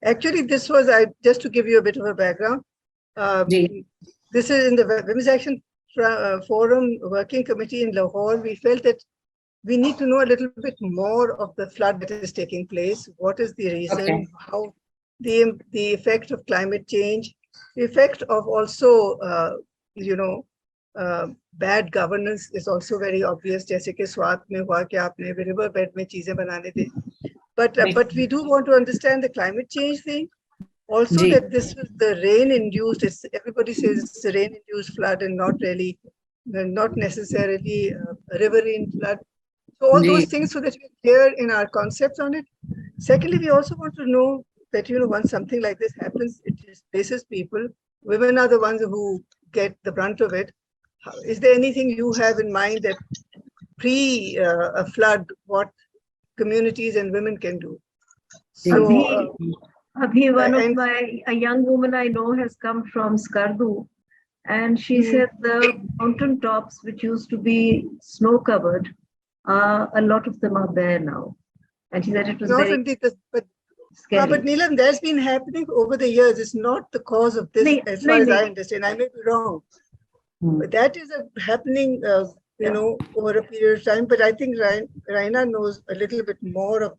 Actually, this was, just to give you a bit of a background, this is in the Women's Action Forum Working Committee in Lahore. We felt that we need to know a little bit more of the flood that is taking place. What is the reason? How the effect of climate change, the effect of also, bad governance is also very obvious. जैसे कि स्वात में हुआ कि आपने river bed में चीजें बनाने थे. But we do want to understand the climate change thing. Also, that this was the rain-induced. Everybody says it's a rain-induced flood and not necessarily a riverine flood. So all those things, so that we're clear in our concepts on it. Secondly, we also want to know that once something like this happens, it displaces people. Women are the ones who get the brunt of it. Is there anything you have in mind that pre a flood, what communities and women can do? So, a young woman I know has come from Skardu, and she said the mountain tops, which used to be snow covered, a lot of them are there now. And she said it was very scary. But Neelam, that's been happening over the years. It's not the cause of this, as far as I understand. I may be wrong. But that is happening, over a period of time. But I think Rina knows a little bit more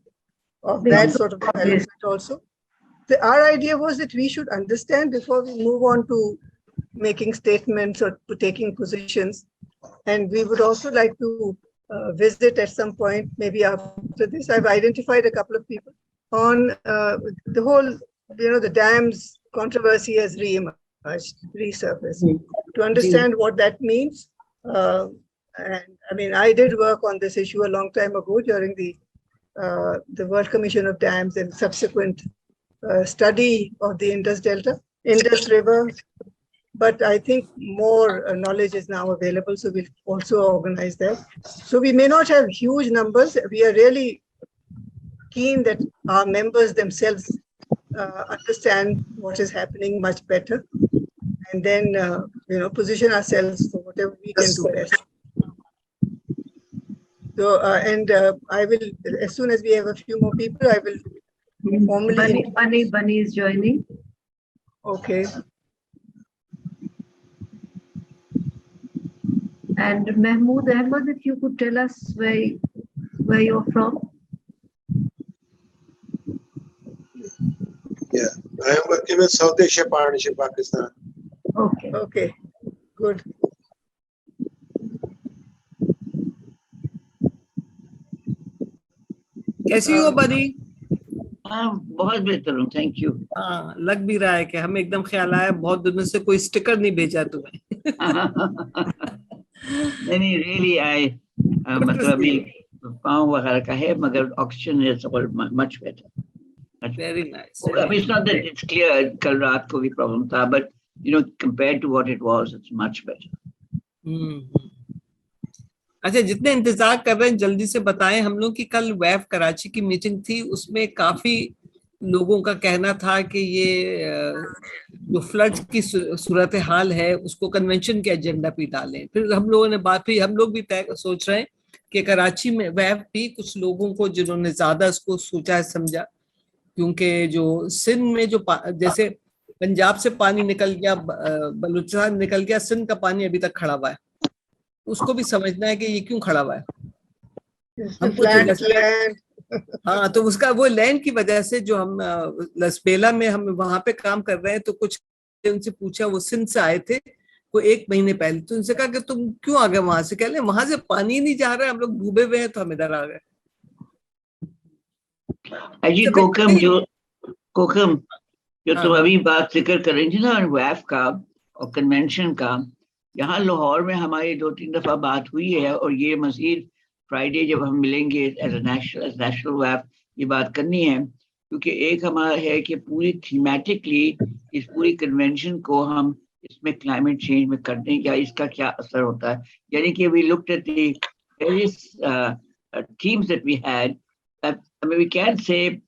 of that sort of development also. Our idea was that we should understand before we move on to making statements or to taking positions. And we would also like to visit at some point, maybe after this. I've identified a couple of people on the whole, the dams controversy has resurfaced, to understand what that means. And I mean, I did work on this issue a long time ago during the World Commission of Dams and subsequent study of the Indus River. But I think more knowledge is now available, so we'll also organize that. So we may not have huge numbers. We are really keen that our members themselves understand what is happening much better, and then position ourselves for whatever we can do best. So I will, as soon as we have a few more people, I will formally. Bunny is joining. Okay. And Mahmood Ahmed, if you could tell us where you're from. Yeah, I am working with South Asia Partnership, Pakistan. Okay, good. कैसी हो बनी? बहुत बेहतर हूँ, thank you. हाँ, लग भी रहा है कि हमें एकदम ख्याल आया बहुत दिनों से कोई स्टिकर नहीं भेजा तुम्हें। नहीं रियली मतलब अभी पाँव वगैरह का है, मगर oxygen is much better. Very nice. It's not that it's clear, कल रात को भी प्रॉब्लम था, but compared to what it was, it's much better. अच्छा, जितने इंतजार कर रहे हैं जल्दी से बताएं। हम लोग की कल WAF कराची की मीटिंग थी, उसमें काफी लोगों का कहना था कि ये जो फ्लड की सूरत हाल है उसको कन्वेंशन के एजेंडा पे डालें। फिर हम लोगों ने हम लोग भी सोच रहे हैं कि कराची में WAF भी कुछ लोगों को जिन्होंने ज्यादा इसको सोचा है समझा, क्योंकि जो सिंध में जो जैसे पंजाब से पानी निकल गया, बलूचिस्तान निकल गया, सिंध का पानी अभी तक खड़ा हुआ है। उसको भी समझना है कि ये क्यों खड़ा हुआ है। हाँ, तो उसका वो लैंड की वजह से जो हम लसबेला में हम वहां पे काम कर रहे हैं, तो कुछ उनसे पूछा, वो सिंध से आए थे वो 1 महीने पहले, तो उनसे कहा कि तुम क्यों आ गए वहां से? कह रहे वहां से पानी नहीं जा रहा है, हम लोग डूबे हुए हैं तो हम इधर आ गए। अजी कोकम जो तुम अभी बात जिक्र कर रही थी ना WAF का और कन्वेंशन का, यहाँ लाहौर में हमारी 2-3 दफा बात हुई है, और ये मजीद फ्राइडे जब हम मिलेंगे एज नेशनल WAF ये बात करनी है, क्योंकि एक हमारा है कि पूरी थीमेटिकली इस पूरी कन्वेंशन को हम इसमें क्लाइमेट चेंज में कर दें, क्या इसका क्या असर होता है। यानी कि we looked at the various themes that we had. I mean, we can say,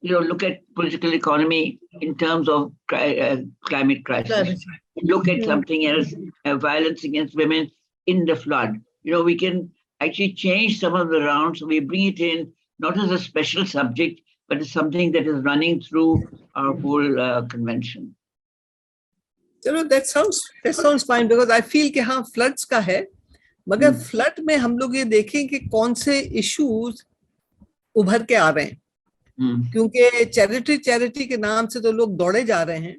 look at political economy in terms of climate crisis. Look at something else, violence against women in the flood. We can actually change some of the rounds. So we bring it in not as a special subject, but it's something that is running through our whole convention. That sounds fine, because I feel कि हाँ floods का है, मगर flood में हम लोग ये देखें कि कौन से issues उभर के आ रहे हैं, क्योंकि चैरिटी के नाम से तो लोग दौड़े जा रहे हैं,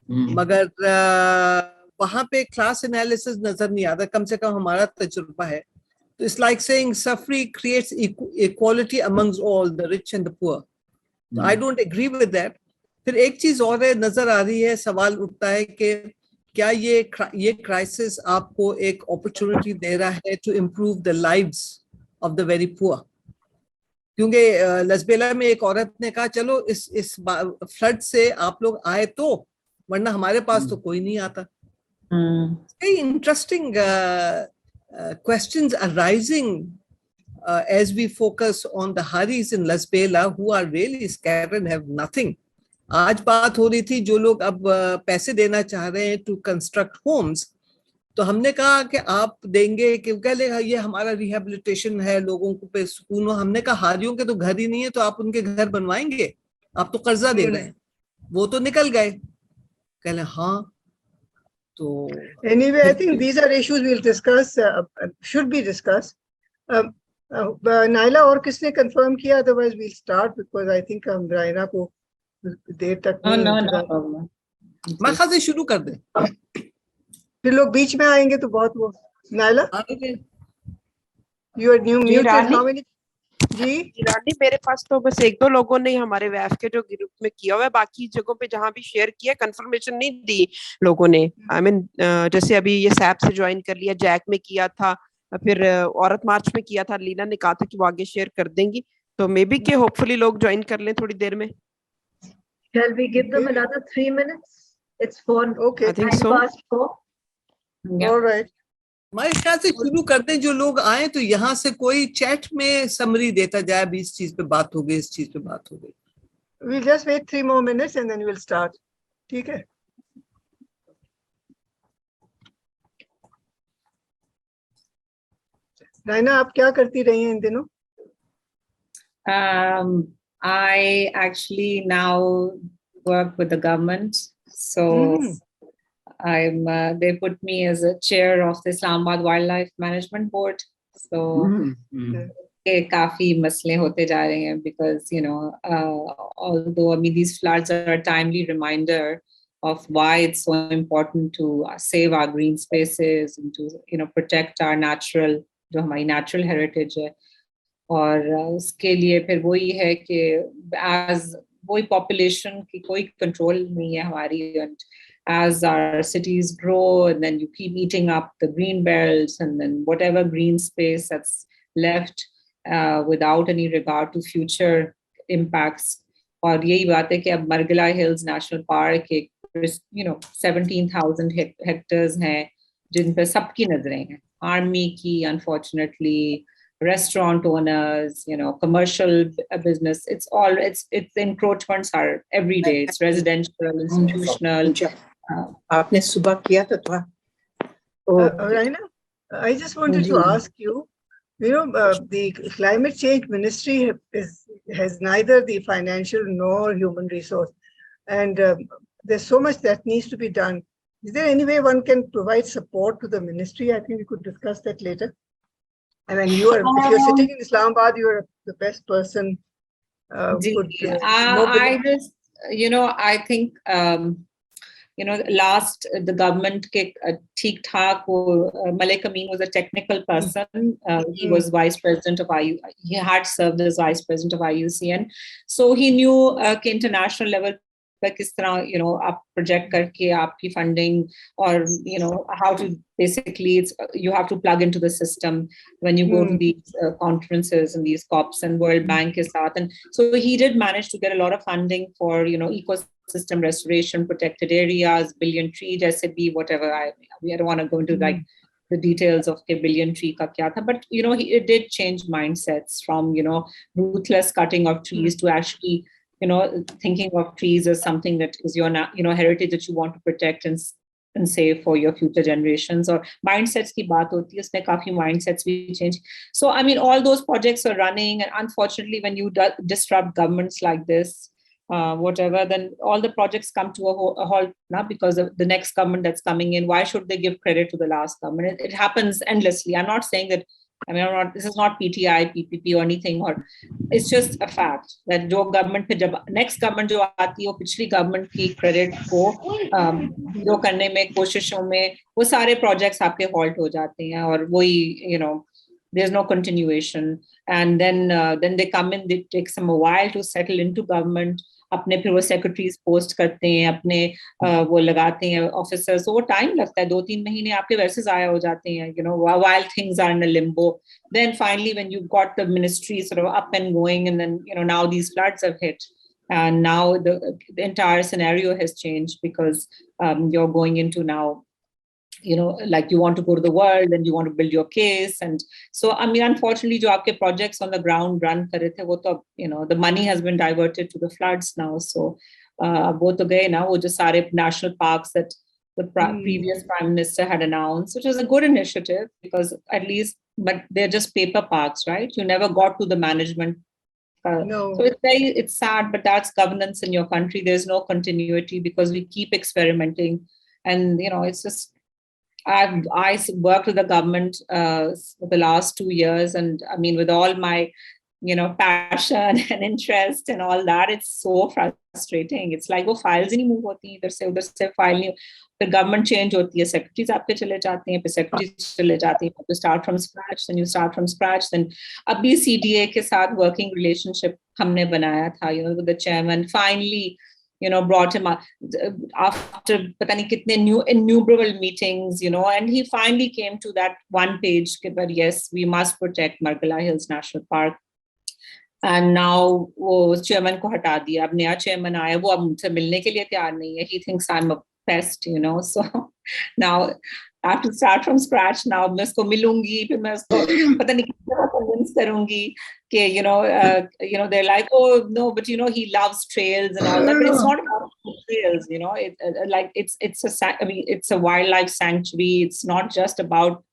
मगर वहां पे क्लास एनालिसिस नजर नहीं आता, कम से कम हमारा तजुर्बा है. तो it's like saying suffering creates equality amongst all, the rich and the poor. So I don't agree with that. फिर एक चीज और है, नजर आ रही है, सवाल उठता है कि क्या ये क्राइसिस आपको एक अपॉर्चुनिटी दे रहा है to improve the lives of the very poor. क्योंकि लसबेला में एक औरत ने कहा चलो इस फ्लड से आप लोग आए तो, वरना हमारे पास तो कोई नहीं आता. Very interesting questions arising as we focus on the Haris in Lasbela who are really scared and have nothing. आज बात हो रही थी जो लोग अब पैसे देना चाह रहे हैं टू कंस्ट्रक्ट होम्स, तो हमने कहा कि आप देंगे, कि कह लेगा ये हमारा रिहेबिलिटेशन है, लोगों को पे सुकून हो. हमने कहा हारियों के तो घर ही नहीं है, तो आप उनके घर बनवाएंगे? आप तो कर्जा दे रहे हैं. वो तो निकल गए. कह ले हाँ. तो anyway, I think these are issues we'll discuss, should be discussed. Naila और किसने कंफर्म किया? otherwise we'll start, because I think हम रायना को देर तक no. मैं ख्याल से शुरू कर दे, फिर लोग बीच में आएंगे तो बहुत वो. Naila, you are new muted. How many? जी रानी, मेरे पास तो बस एक दो लोगों ने हमारे वैफ के जो ग्रुप में किया हुआ है, बाकी जगहों पे जहां भी शेयर किया कंफर्मेशन नहीं दी लोगों ने. आई मीन जैसे अभी ये सैप से ज्वाइन कर लिया, जैक में किया था, फिर औरत मार्च में किया था. लीना ने कहा था कि वो आगे शेयर कर देंगी, तो मे बी के होपफुली लोग ज्वाइन कर लें थोड़ी देर में. Shall we give them another 3 minutes? It's 4. Okay, I think so. Past 4. All right. हमारे ख्याल से शुरू करते हैं. जो लोग आए तो यहाँ से कोई चैट में समरी देता जाए, अभी इस चीज पे बात हो गई, इस चीज पे बात हो गई. We'll just wait 3 more minutes and then we'll start. ठीक है. रायना, आप क्या करती रही हैं इन दिनों? I actually now work with the government, so they put me as a chair of the Islamabad Wildlife Management Board. So काफी मसले होते जा रहे हैं, because although I mean these floods are a timely reminder of why it's so important to save our green spaces and to protect our natural, जो हमारी natural heritage है. और उसके लिए फिर वही है कि as वही population की कोई control नहीं है हमारी, and as our cities grow and then you keep eating up the green belts and then whatever green space that's left without any regard to future impacts. और यही बात है कि अब मरगला हिल्स नेशनल पार्क एक 17,000 हेक्टेयर्स हैं जिन पर सबकी नजरें हैं, आर्मी की, unfortunately restaurant owners, commercial business. It's encroachments are every day. It's residential, institutional. आपने सुबह किया था. Raina, I just wanted to ask you, the climate change ministry has neither the financial nor human resource, and there's so much that needs to be done. Is there any way one can provide support to the ministry? I think we could discuss that later. I mean, if you're sitting in Islamabad, you're the best person. I just, I think, last the government ke theek thak Malik Amin was a technical person. He was vice president of IU. He had served as vice president of IUCN, so he knew international level किस तरह आप project करके आपकी funding और how to basically you have to plug into the system when you go to these conferences and these COPs and World Bank ke saath. And so he did manage to get a lot of funding for ecosystem restoration, protected areas, billion tree jaise bhi, whatever. I don't want to go into like the details of the billion tree ka kya tha, but it did change mindsets from ruthless cutting of trees to actually thinking of trees as something that is your heritage that you want to protect and and save for your future generations. Or mindsets ki baat hoti hai, usme kafi mindsets we change. So I mean, all those projects are running, and unfortunately, when you disrupt governments like this, whatever, then all the projects come to a halt now because of the next government that's coming in. Why should they give credit to the last government? It happens endlessly. I'm not saying that. I mean, this is not PTI, PPP or anything, or it's just a fact that jo government pe jab next government jo aati hai, wo pichli government ki credit ko zero karne mein koshishon mein wo sare projects aapke halt ho jate hain, aur wohi, there's no continuation, and then they come in. It takes them a while to settle into government. अपने फिर वो secretaries post करते हैं, अपने वो लगाते हैं officers, वो टाइम लगता है, 2-3 महीने आपके वैसे जाया हो जाते हैं, while things are in a limbo. Then finally, when you've got the ministry sort of up and going, and then now these floods have hit, and now the entire scenario has changed because you're going into now, like you want to go to the world and you want to build your case. And so, I mean, unfortunately, jo aapke projects on the ground run kar rahe the, wo to, the money has been diverted to the floods now. So, wo to gaye na, wo jo sare national parks that the previous prime minister had announced, which was a good initiative because at least, but they're just paper parks, right? You never got to the management. No. So it's sad, but that's governance in your country. There's no continuity because we keep experimenting, and it's just. I worked with the government for the last 2 years, and I mean, with all my, passion and interest and all that, it's so frustrating. It's like wo files hi nahi move hoti, idhar se file nahi, फिर government change hoti hai, secretaries आपके चले जाते हैं, फिर secretaries चले जाते हैं, you start from scratch, then you start from scratch. Then अभी CDA के साथ working relationship हमने बनाया था, with the chairman. Finally, brought him up after innumerable meetings, and he finally came to that one page that yes, we must protect Margala Hills National Park. And now wo chairman ko hata diya, ab naya chairman aaya, wo ab mujhse milne ke liye tayar nahi hai. He thinks I'm a pest, so now I have to start from scratch now. मैं उसको मिलूंगी, फिर मैं उसको पता नहीं कितना convince करूंगी कि they're like, oh no, but he loves trails and all that, but it's not about trails, it's a wildlife sanctuary. It's not just about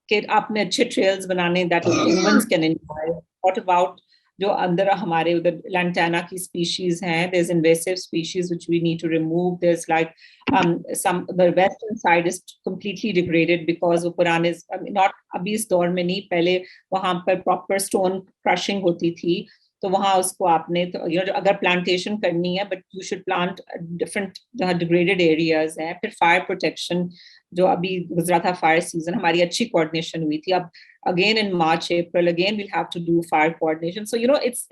कि आपने अच्छे trails बनाने that humans can enjoy. What about जो अंदर हमारे उधर lantana की species हैं, there's invasive species which we need to remove. There's like the western side is completely degraded because वो पुराने, not अभी इस दौर में नहीं, पहले वहाँ पर proper stone crushing होती थी, तो वहाँ उसको आपने अगर plantation करनी है, but you should plant different degraded areas हैं. फिर fire protection जो अभी गुजरा था fire season, हमारी अच्छी coordination हुई थी. अब again in March, April, again we'll have to do fire coordination. So it's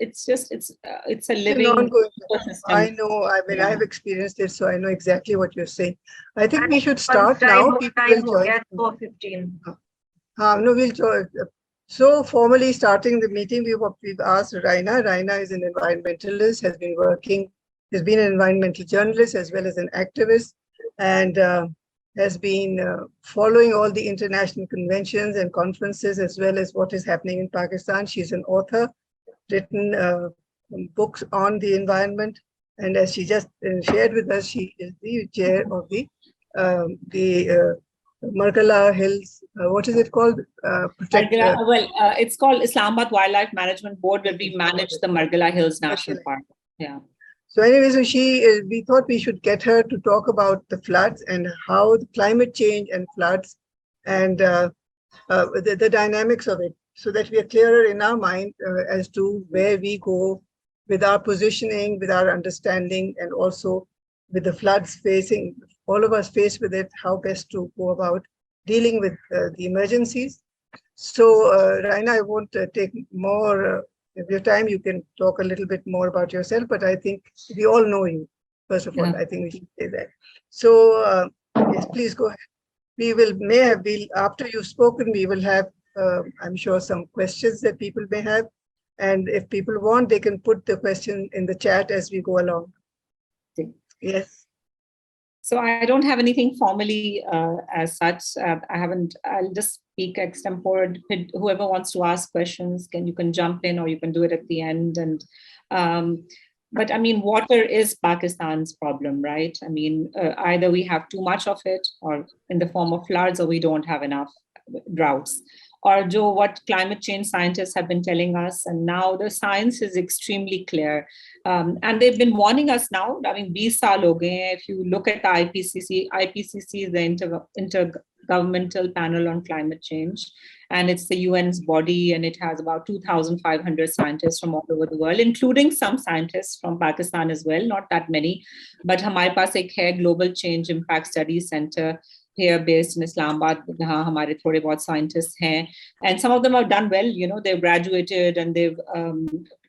a living ecosystem. I know. I mean, I have experienced it, so I know exactly what you're saying. I think we should start now. People will join. 4:15. No, we'll join. So formally starting the meeting, we've asked Rina. Rina is an environmentalist, has been an environmental journalist as well as an activist, and has been following all the international conventions and conferences as well as what is happening in Pakistan. She's an author, written books on the environment, and as she just shared with us, she is the chair of the Margala Hills, what is it called? It's called Islamabad Wildlife Management Board, where we manage the Margala Hills National Park. Yeah. So anyway, so we thought we should get her to talk about the floods and how the climate change and floods and the dynamics of it, so that we are clearer in our mind as to where we go with our positioning, with our understanding, and also with the floods facing, all of us faced with it, how best to go about dealing with the emergencies. So Rina, I won't take more of your time. You can talk a little bit more about yourself, but I think we all know you. First of all, I think we should say that. So yes, please go ahead. After you've spoken, we will have, I'm sure, some questions that people may have. And if people want, they can put the question in the chat as we go along. Yes. So I don't have anything formally as such. I'll just speak extempore. Whoever wants to ask questions, you can jump in, or you can do it at the end. And But I mean, water is Pakistan's problem, right? I mean, either we have too much of it, or in the form of floods, or we don't have enough droughts. Or what climate change scientists have been telling us, and now the science is extremely clear. And they've been warning us now. I mean, 20 saal ho gaye hain. If you look at the IPCC is the Intergovernmental Panel on Climate Change, and it's the UN's body, and it has about 2,500 scientists from all over the world, including some scientists from Pakistan as well, not that many. But हमारे पास एक है Global Change Impact Studies Center here based in Islamabad. जहाँ हमारे थोड़े बहुत scientists हैं, and some of them have done well. You know, they've graduated and they've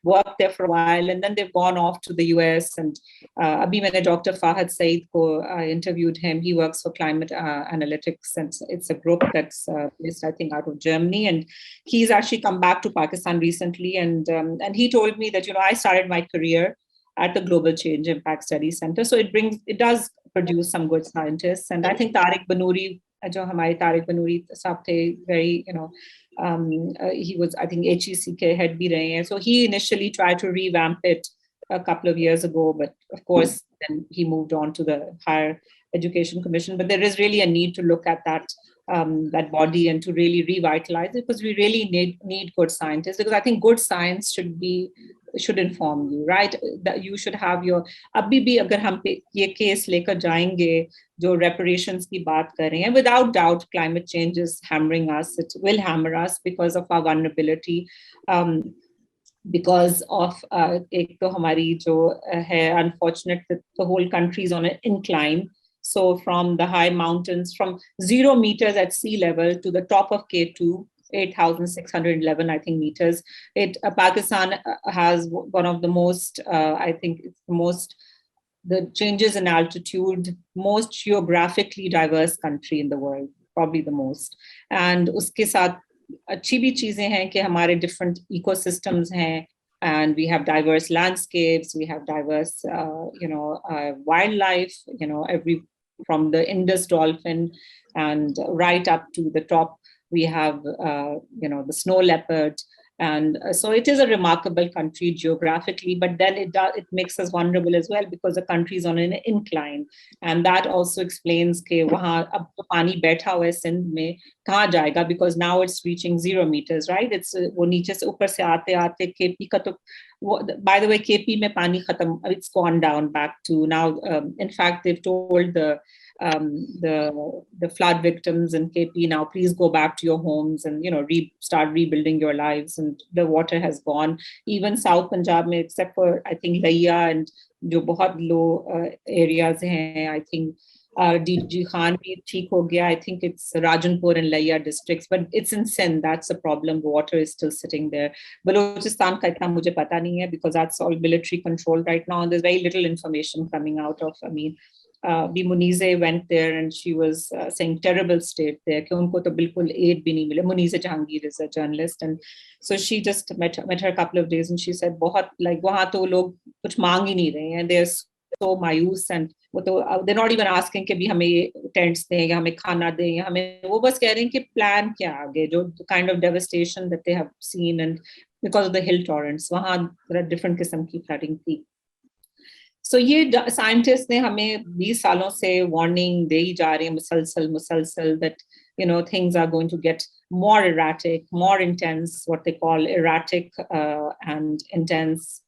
worked there for a while, and then they've gone off to the US. And अभी मैंने Dr. Fahad Saeed को interviewed him. He works for climate analytics, and it's a group that's based, I think, out of Germany. And he's actually come back to Pakistan recently, and he told me that, you know, I started my career at the Global Change Impact Studies Center, so it does produce some good scientists. And I think Tariq Banoori, जो हमारे तारिक बनूरी साहब थे, very, you know, he was, I think, HEC के head भी रहे हैं. So he initially tried to revamp it a couple of years ago, but of course then he moved on to the Higher Education Commission. But there is really a need to look at that body and to really revitalize it, because we really need good scientists. Because I think good science should inform you, right? That you should have your, अभी भी अगर हम पे ये case लेकर जाएंगे जो reparations की बात कर रहे हैं, without doubt climate change is hammering us. It will hammer us because of our vulnerability, because of एक तो हमारी जो है unfortunate that the whole country is on an incline. So from the high mountains, from 0 meters at sea level to the top of K2, 8,611, I think, meters. Pakistan has one of the most, I think it's the changes in altitude, most geographically diverse country in the world, probably the most. And uske saath अच्छी भी चीजें हैं कि हमारे different ecosystems हैं, and we have diverse landscapes, we have diverse, wildlife, you know, from the Indus dolphin and right up to the top. We have, the snow leopard. And so it is a remarkable country geographically, but then it makes us vulnerable as well, because the country is on an incline. And that also explains कि वहाँ अब तो पानी बैठा हुआ है सिंध में, कहाँ जाएगा? Because now it's reaching 0 meters, right? It's वो नीचे से ऊपर से आते KP का तो, by the way, KP में पानी खत्म, it's gone down back to now. In fact, they've told the flood victims in KP now, please go back to your homes and, you know, start rebuilding your lives. And the water has gone. Even South Punjab mein, except for, I think, Laiya and jo bahut low areas hain, I think DG Khan bhi theek ho gaya. I think it's Rajanpur and Laiya districts, but it's in Sindh. That's the problem. Water is still sitting there. Balochistan ka itna mujhe pata nahi hai, because that's all military controlled right now. And there's very little information coming out of, Munize went there and she was saying terrible state there. कि उनको तो बिल्कुल aid भी नहीं मिले. Munize Jahangir is a journalist, and so she just met her a couple of days, and she said बहुत like वहाँ तो लोग कुछ मांग ही नहीं रहे हैं. They're so मायूस, and वो तो they're not even asking कि भी हमें tents दें या हमें खाना दें या हमें, वो बस कह रहे हैं कि plan क्या आगे, जो kind of devastation that they have seen, and because of the hill torrents वहाँ different किस्म की flooding थी. So ये scientists ने हमें 20 सालों से warning दे ही जा रहे हैं मुसलसल that, you know, things are going to get more erratic, more intense, what they call erratic and intense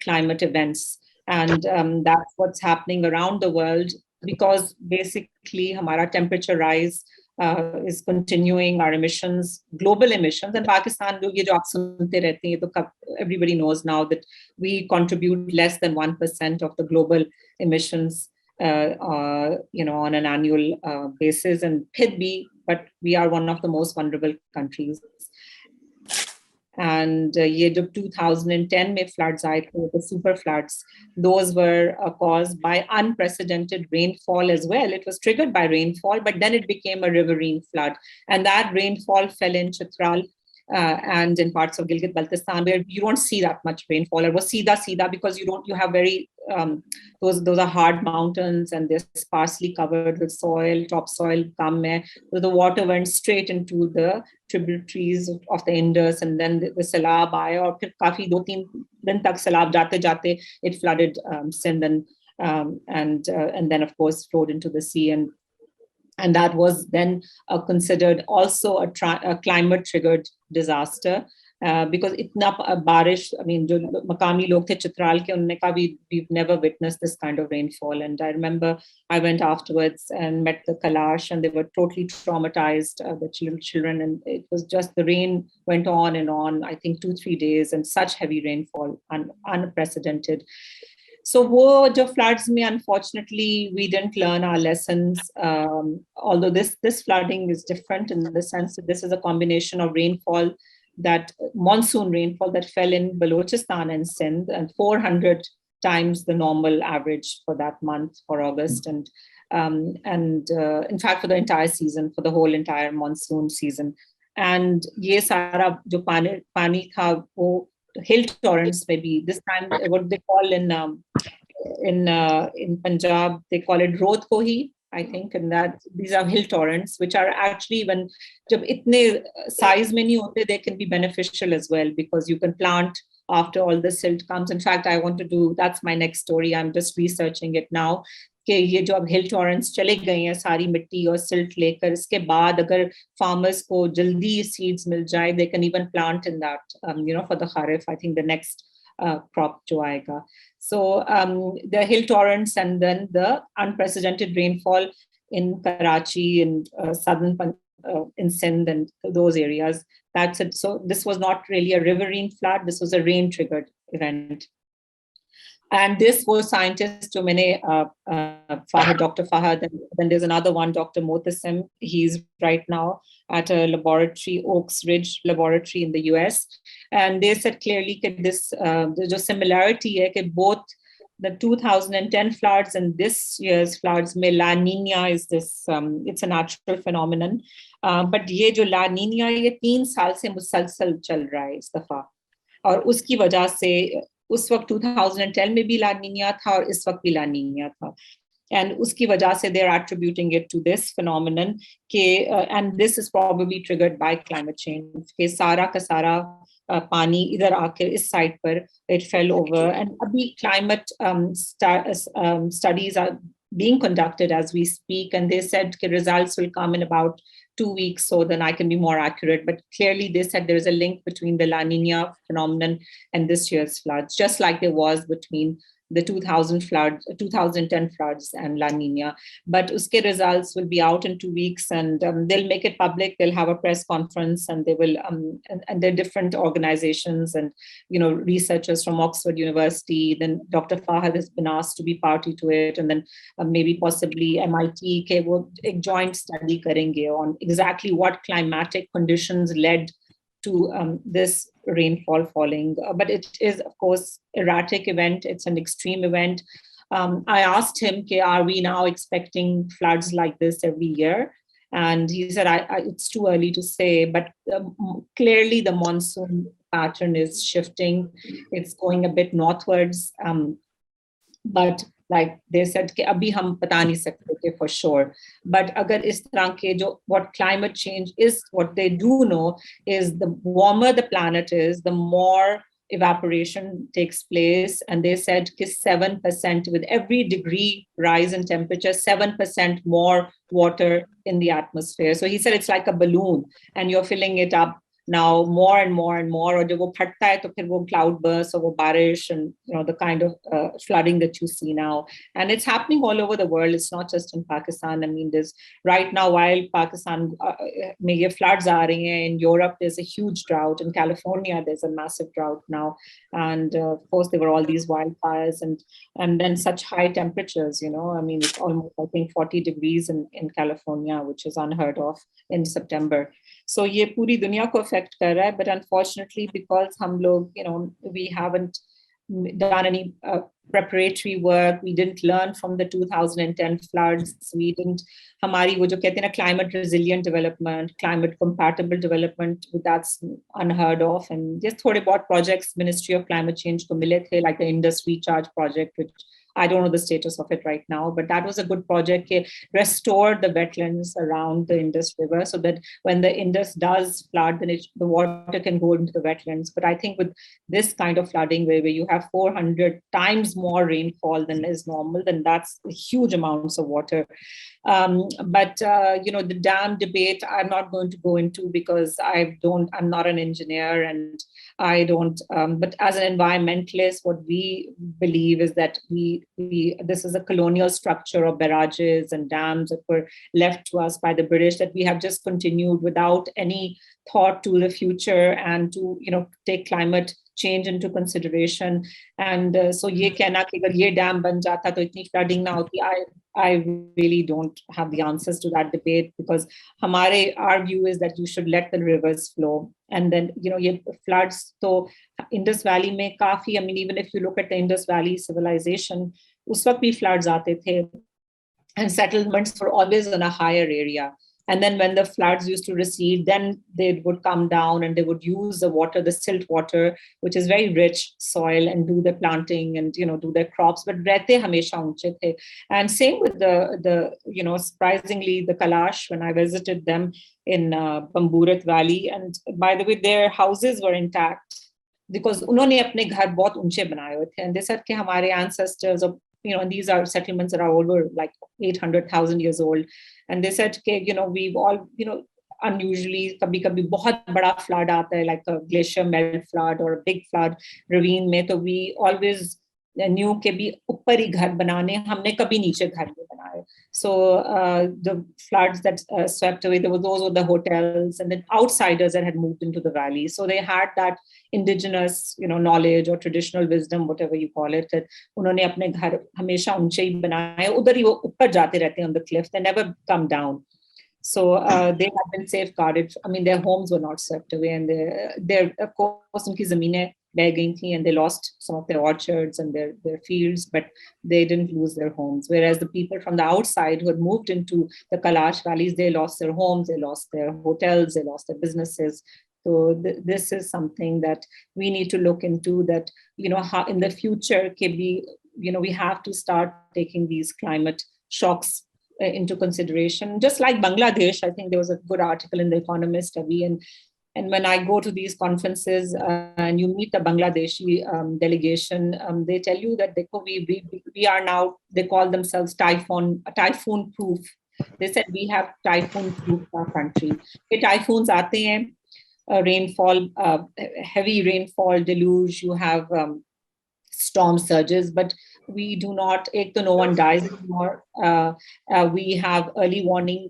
climate events. And that's what's happening around the world, because basically हमारा temperature rise is continuing, our emissions, global emissions. And Pakistan, ये जो आप सुनते रहते हैं, तो everybody knows now that we contribute less than 1% of the global emissions, on an annual basis. And but we are one of the most vulnerable countries. And ये जब 2010 में floods आए थे, the super floods, those were caused by unprecedented rainfall as well. It was triggered by rainfall, but then it became a riverine flood. And that rainfall fell in Chitral. and in parts of Gilgit-Baltistan, where you don't see that much rainfall. It was Sida because you have very, those are hard mountains and they're sparsely covered with soil, topsoil, so the water went straight into the tributaries of the Indus, and then the Salab aaya, aur phir kafi 2-3 din tak Salab jate it flooded Sindh, and then of course flowed into the sea, and that was then considered also a climate-triggered disaster, because itna barish, I mean, jo makami log the Chitral ke, unne ka we've never witnessed this kind of rainfall. And I remember I went afterwards and met the Kalash, and they were totally traumatized, the children, and it was just, the rain went on and on, I think 2-3 days, and such heavy rainfall, unprecedented. So wo jo floods mein, unfortunately, we didn't learn our lessons. Although this flooding is different in the sense that this is a combination of rainfall, that monsoon rainfall that fell in Balochistan and Sindh, and 400 times the normal average for that month, for August, and in fact for the entire season, for the whole entire monsoon season. And ye sara jo pani tha wo hill torrents, maybe this time what they call in Punjab, they call it Rodh Kohi, I think, and that these are hill torrents, which are actually, when jab itne size mein nahi hote, they can be beneficial as well, because you can plant after all the silt comes. In fact, I want to do, that's my next story, I'm just researching it now, कि ये जो अब हिल torrents चले गए हैं सारी मिट्टी और सिल्ट लेकर, इसके बाद अगर फार्मर्स को जल्दी सीड्स मिल जाए, they can even plant in that, for the kharif, I think the next crop jo aayega. So the hill torrents, and then the unprecedented rainfall in Karachi and southern in Sindh and those areas. That's it. So this was not really a riverine flood, this was a rain triggered event. And this was scientists, so many, Dr. Fahad, and then there's another one, Dr. Motasim. He's right now at a laboratory, Oaks Ridge Laboratory in the US. And they said clearly that this, there's a similarity hai कि both the 2010 floods and this year's floods, mein La Nina is this, it's a natural phenomenon. But ye jo La Nina, ye 3 saal se musalsal chal raha hai is dafa. और उसकी वजह से उस वक्त 2010 में भी ला Niña था और इस वक्त भी ला नीनिया था, and उसकी वजह से they are attributing it to this phenomenon के and this is probably triggered by climate change के सारा का सारा पानी इधर आकर इस साइड पर it fell over, and अभी climate studies are being conducted as we speak, and they said the results will come in about 2 weeks, so then I can be more accurate. But clearly they said there is a link between the La Nina phenomenon and this year's floods, just like there was between the 2010 floods and La Nina. But uske results will be out in 2 weeks, and they'll make it public. They'll have a press conference, and they will, and there are different organizations and, researchers from Oxford University. Then Dr. Fahad has been asked to be party to it, and then maybe possibly MIT ke wo ek joint study karenge on exactly what climatic conditions led to this rainfall falling. But it is, of course, erratic event. It's an extreme event. I asked him, are we now expecting floods like this every year? And he said, it's too early to say, but clearly the monsoon pattern is shifting. It's going a bit northwards. But like they said, कि अभी हम पता नहीं सकते for sure. But अगर इस तरह के जो what climate change is, what they do know is the warmer the planet is, the more evaporation takes place. And they said कि 7% with every degree rise in temperature, 7% more water in the atmosphere. So he said it's like a balloon, and you're filling it up now more and more and more, और जब वो फटता है तो फिर वो cloud bursts और वो बारिश, and the kind of flooding that you see now, and it's happening all over the world. It's not just in Pakistan. I mean, there's right now, while Pakistan में ये floods आ रही हैं, in Europe there's a huge drought, in California there's a massive drought now, and of course there were all these wildfires, and then such high temperatures. I mean, it's almost, I think, 40 degrees in California, which is unheard of in September. So ये पूरी दुनिया को affect कर रहा है, but unfortunately, because हम लोग, we haven't done any preparatory work. We didn't learn from the 2010 floods. We didn't, हमारी वो जो कहते हैं ना climate resilient development, climate compatible development, that's unheard of. And just थोड़े बहुत projects Ministry of Climate Change को मिले थे, like the Indus Recharge project, which I don't know the status of it right now, but that was a good project. Restored the wetlands around the Indus River so that when the Indus does flood, then the water can go into the wetlands. But I think with this kind of flooding where you have 400 times more rainfall than is normal, then that's huge amounts of water. But the dam debate, I'm not going to go into because I'm not an engineer and I don't, but as an environmentalist, what we believe is that this is a colonial structure of barrages and dams that were left to us by the British that we have just continued without any thought to the future and to, take climate change into consideration. And so ye कहना कि अगर ये dam बन जाता तो इतनी flooding ना होती, I really don't have the answers to that debate because our view is that you should let the rivers flow. And then, ye floods, so Indus Valley में काफी, I mean, even if you look at the Indus Valley civilization, उस वक्त भी floods आते थे and settlements were always in a higher area. And then when the floods used to recede, then they would come down and they would use the water, the silt water, which is very rich soil, and do the planting and, do their crops. But rehte hamesha unche the. And same with the surprisingly, the Kalash, when I visited them in Bamburat Valley. And by the way, their houses were intact because उन्होंने अपने घर बहुत ऊंचे बनाए हुए थे. And they said कि हमारे ancestors of, and these are settlements that are over like 800,000 years old. And they said, we've all, unusually, kabhi बहुत बड़ा flood आता है, like a glacier melt flood or a big flood ravine में, तो we always knew कि भी ऊपर ही घर बनाने, हमने कभी नीचे घर नहीं बनाए. So the floods that swept away, those were the hotels and the outsiders that had moved into the valley. So they had that indigenous, knowledge or traditional wisdom, whatever you call it, that उन्होंने अपने घर हमेशा ऊंचे ही बनाए, उधर ही वो ऊपर जाते रहते on the cliff, they never come down. So they have been safeguarded. I mean, their homes were not swept away, and their of course उनकी ज़मीनें बह गई थी, and they lost some of their orchards and their fields, but they didn't lose their homes. Whereas the people from the outside who had moved into the Kalash valleys, they lost their homes, they lost their hotels, they lost their businesses. So this is something that we need to look into, that, how in the future, we have to start taking these climate shocks into consideration. Just like Bangladesh, I think there was a good article in The Economist, Avi, and when I go to these conferences and you meet the Bangladeshi delegation, they tell you that we are now, they call themselves typhoon proof. They said we have typhoon proof our country. The typhoons aate hain, rainfall, heavy rainfall, deluge, you have storm surges, but we do not, no one dies anymore. We have early warning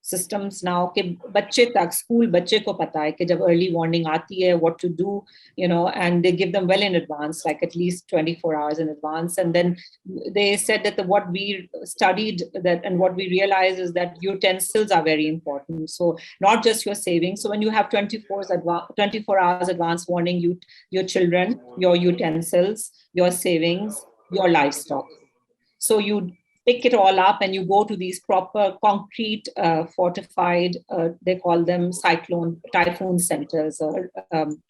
systems now. कि बच्चे तक, school बच्चे को पता है कि जब early warning आती है, what to do, and they give them well in advance, like at least 24 hours in advance. And then they said that what we studied that and what we realized is that utensils are very important. So not just your savings. So when you have 24 hours advance warning, your children, your utensils, your savings, your livestock. So you pick it all up and you go to these proper concrete fortified, they call them typhoon centers or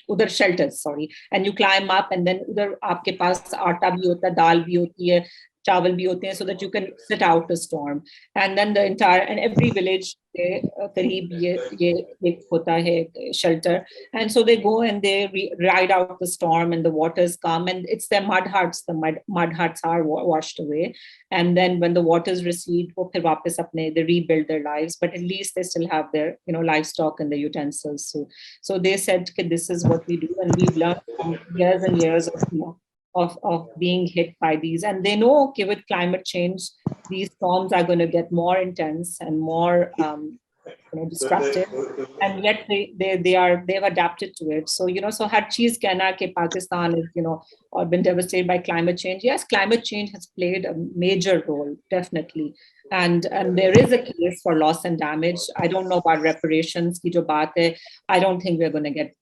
udhar shelters, sorry. And you climb up and then udhar aapke paas aata bhi hota hai, dal bhi hoti hai, chawal bhi hote hain, so that you can sit out the storm. And then every village kareeb ye hota hai shelter, and so they go and they ride out the storm, and the waters come, and it's their mud huts. The mud huts are washed away, and then when the waters recede, wo phir wapas they rebuild their lives, but at least they still have their livestock and the utensils. So they said this is what we do, and we've learned from years and years of being hit by these, and they know with climate change these storms are going to get more intense and more destructive, and yet they've adapted to it. So so har cheez kehna ke Pakistan is or been devastated by climate change. Yes, climate change has played a major role, definitely, and there is a case for loss and damage. I don't know about reparations ki jo baat hai. I don't think we're going to get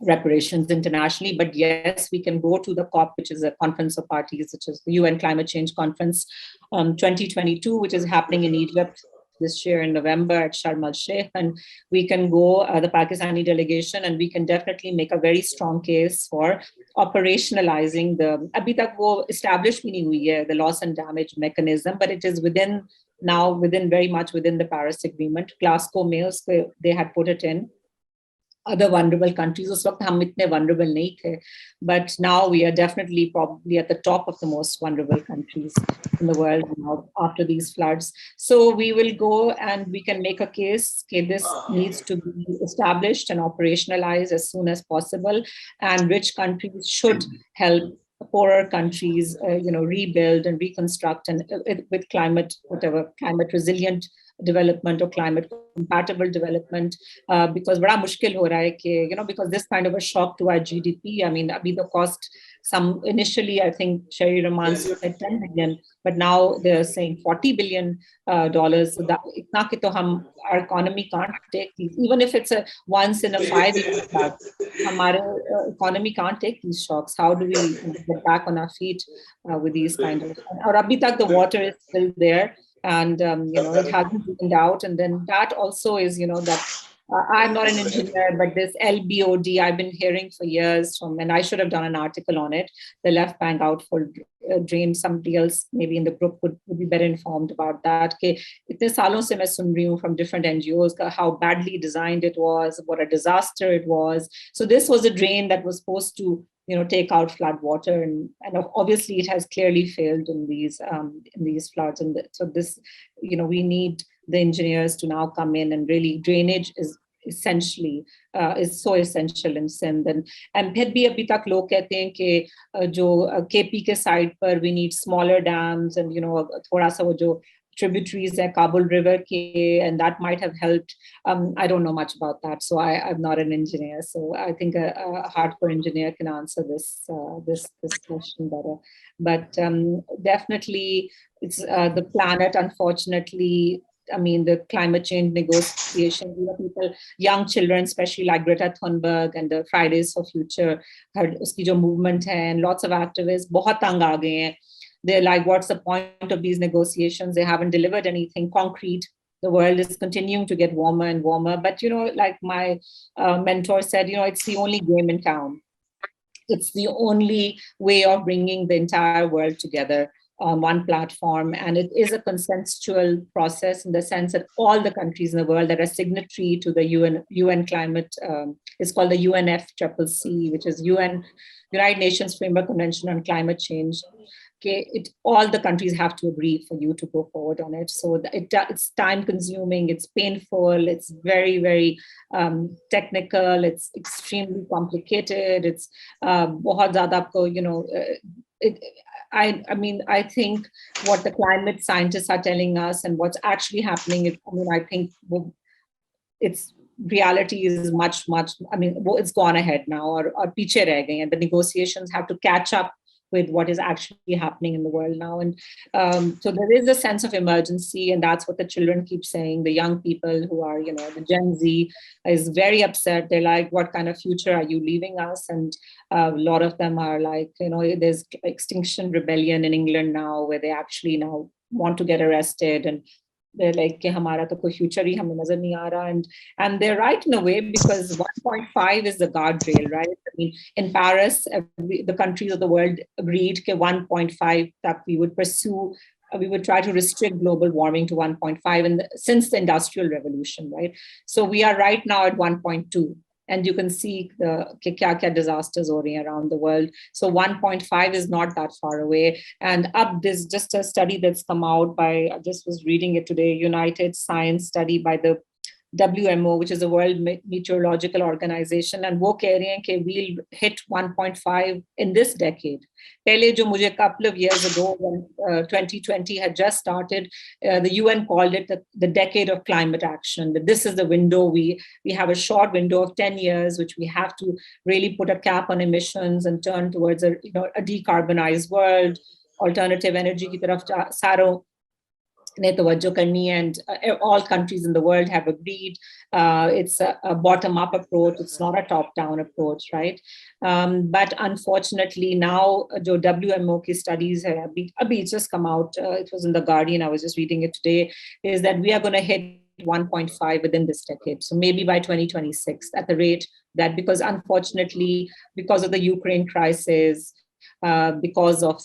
reparations internationally. But yes, we can go to the COP, which is a conference of parties, which is the UN Climate Change Conference 2022, which is happening in Egypt this year in November at Sharm el-Sheikh, and we can go, the Pakistani delegation, and we can definitely make a very strong case for operationalizing the, abhi tak wo established bhi nahi hui hai, the loss and damage mechanism, but it is very much within the Paris Agreement. Glasgow Mills, they had put it in. Other vulnerable countries, us waqt hum itne vulnerable nahi the, but now we are definitely probably at the top of the most vulnerable countries in the world now after these floods. So we will go and we can make a case that this needs to be established and operationalized as soon as possible, and rich countries should help poorer countries, rebuild and reconstruct, and with climate resilient development or climate compatible development, because bada mushkil ho raha hai ki, because this kind of a shock to our GDP, I mean, abhi the cost, initially I think Sherry Rahman said 10 billion, but now they're saying $40 billion. So that itna ki to our economy can't take these, even if it's a once in a 5-year flood, our economy can't take these shocks. How do we get back on our feet with these kind of, or abhi tak the water is still there, and it hasn't evened out. And then that also is, that I'm not an engineer, but this LBOD I've been hearing for years from, and I should have done an article on it, the left bank outfall drain. Somebody else maybe in the group would be better informed about that. Itne saalon se main sun rahi hu from different NGOs how badly designed it was, what a disaster it was. So this was a drain that was supposed to take out flood water, and obviously it has clearly failed in these floods. And so this, we need the engineers to now come in, and really drainage is essentially is so essential in Sindh. And फिर भी अभी तक लोग कहते हैं कि जो KP के side पर we need smaller dams, and थोड़ा सा वो जो tributaries at Kabul River, and that might have helped. I don't know much about that, so I'm not an engineer. So I think a hardcore engineer can answer this question better. But definitely, it's the planet. Unfortunately, I mean, the climate change negotiations. People, young children, especially like Greta Thunberg and the Fridays for Future, uski jo movement hai, and lots of activists, बहुत तंग आ गए हैं. They're like, what's the point of these negotiations? They haven't delivered anything concrete. The world is continuing to get warmer and warmer. But, like my mentor said, it's the only game in town. It's the only way of bringing the entire world together on one platform. And it is a consensual process in the sense that all the countries in the world that are signatory to the UN climate, it's called the UNFCCC, which is United Nations Framework Convention on Climate Change. All the countries have to agree for you to go forward on it. So it's time consuming, it's painful, it's very, very technical, it's extremely complicated, it's बहुत ज़्यादा आपको, I mean, I think what the climate scientists are telling us and what's actually happening is, I think it's reality is much, it's gone ahead now, or पीछे रह गई, and the negotiations have to catch up with what is actually happening in the world now. And so there is a sense of emergency, and that's what the children keep saying. The young people who are, the Gen Z is very upset. They're like, what kind of future are you leaving us? And a lot of them are like, there's Extinction Rebellion in England now, where they actually now want to get arrested, and they're like, hamara to koi future hi hame nazar nahi aa raha. And they're right in a way, because 1.5 is the guardrail, right? I mean, in Paris, the countries of the world agreed that 1.5 that we would pursue, we would try to restrict global warming to 1.5, and since the Industrial Revolution, right? So we are right now at 1.2. And you can see the kya disasters around the world. So 1.5 is not that far away. And up, there's just a study that's come out by, I just was reading it today, United Science study by the WMO, which is the World Meteorological Organization, and वो कह रहे हैं कि we'll hit 1.5 in this decade. पहले जो मुझे a couple of years ago, when 2020 had just started, the UN called it the decade of climate action. That this is the window, we have a short window of 10 years, which we have to really put a cap on emissions and turn towards a decarbonized world, alternative energy की तरफ सारों and all countries in the world have agreed. It's a bottom-up approach. It's not a top-down approach, right? But unfortunately, now the WMO ki studies have just come out. It was in the Guardian. I was just reading it today. Is that we are going to hit 1.5 within this decade. So maybe by 2026, at the rate that, because unfortunately, because of the Ukraine crisis, because of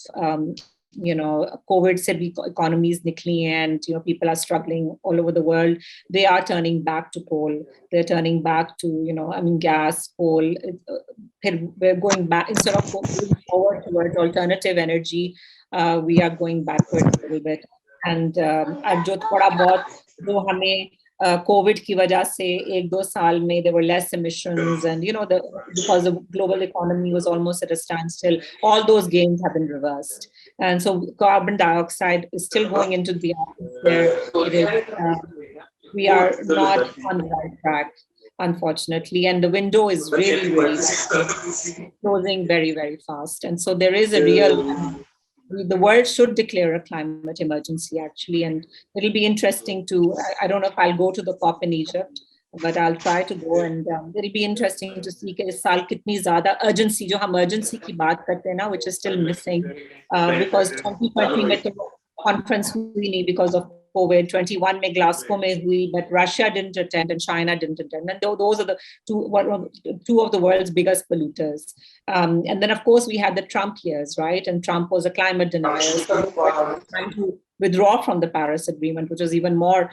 COVID said economies nikli, and people are struggling all over the world. They are turning back to coal. They're turning back to gas, coal. We're going back, instead of going forward towards alternative energy. We are going backwards a little bit. And जो थोड़ा बहुत जो हमें COVID की वजह से 1-2 साल में there were less emissions, and because the global economy was almost at a standstill, all those gains have been reversed, and so carbon dioxide is still going into the atmosphere. We are not on the right track, unfortunately, and the window is really closing very, very fast, and so there is a real. The world should declare a climate emergency, actually, and it'll be interesting to, I don't know if I'll go to the COP in Egypt, but I'll try to go, and it'll be interesting to see कि इस साल कितनी ज़्यादा urgency, जो हम emergency की बात करते हैं ना, which is still missing, because 2020 में तो conference हुई नहीं because of COVID, 21 में Glasgow में हुई, but Russia didn't attend and China didn't attend. And those are the two of the world's biggest polluters. And then, of course, we had the Trump years, right? And Trump was a climate denier, so trying to withdraw from the Paris Agreement, which was even more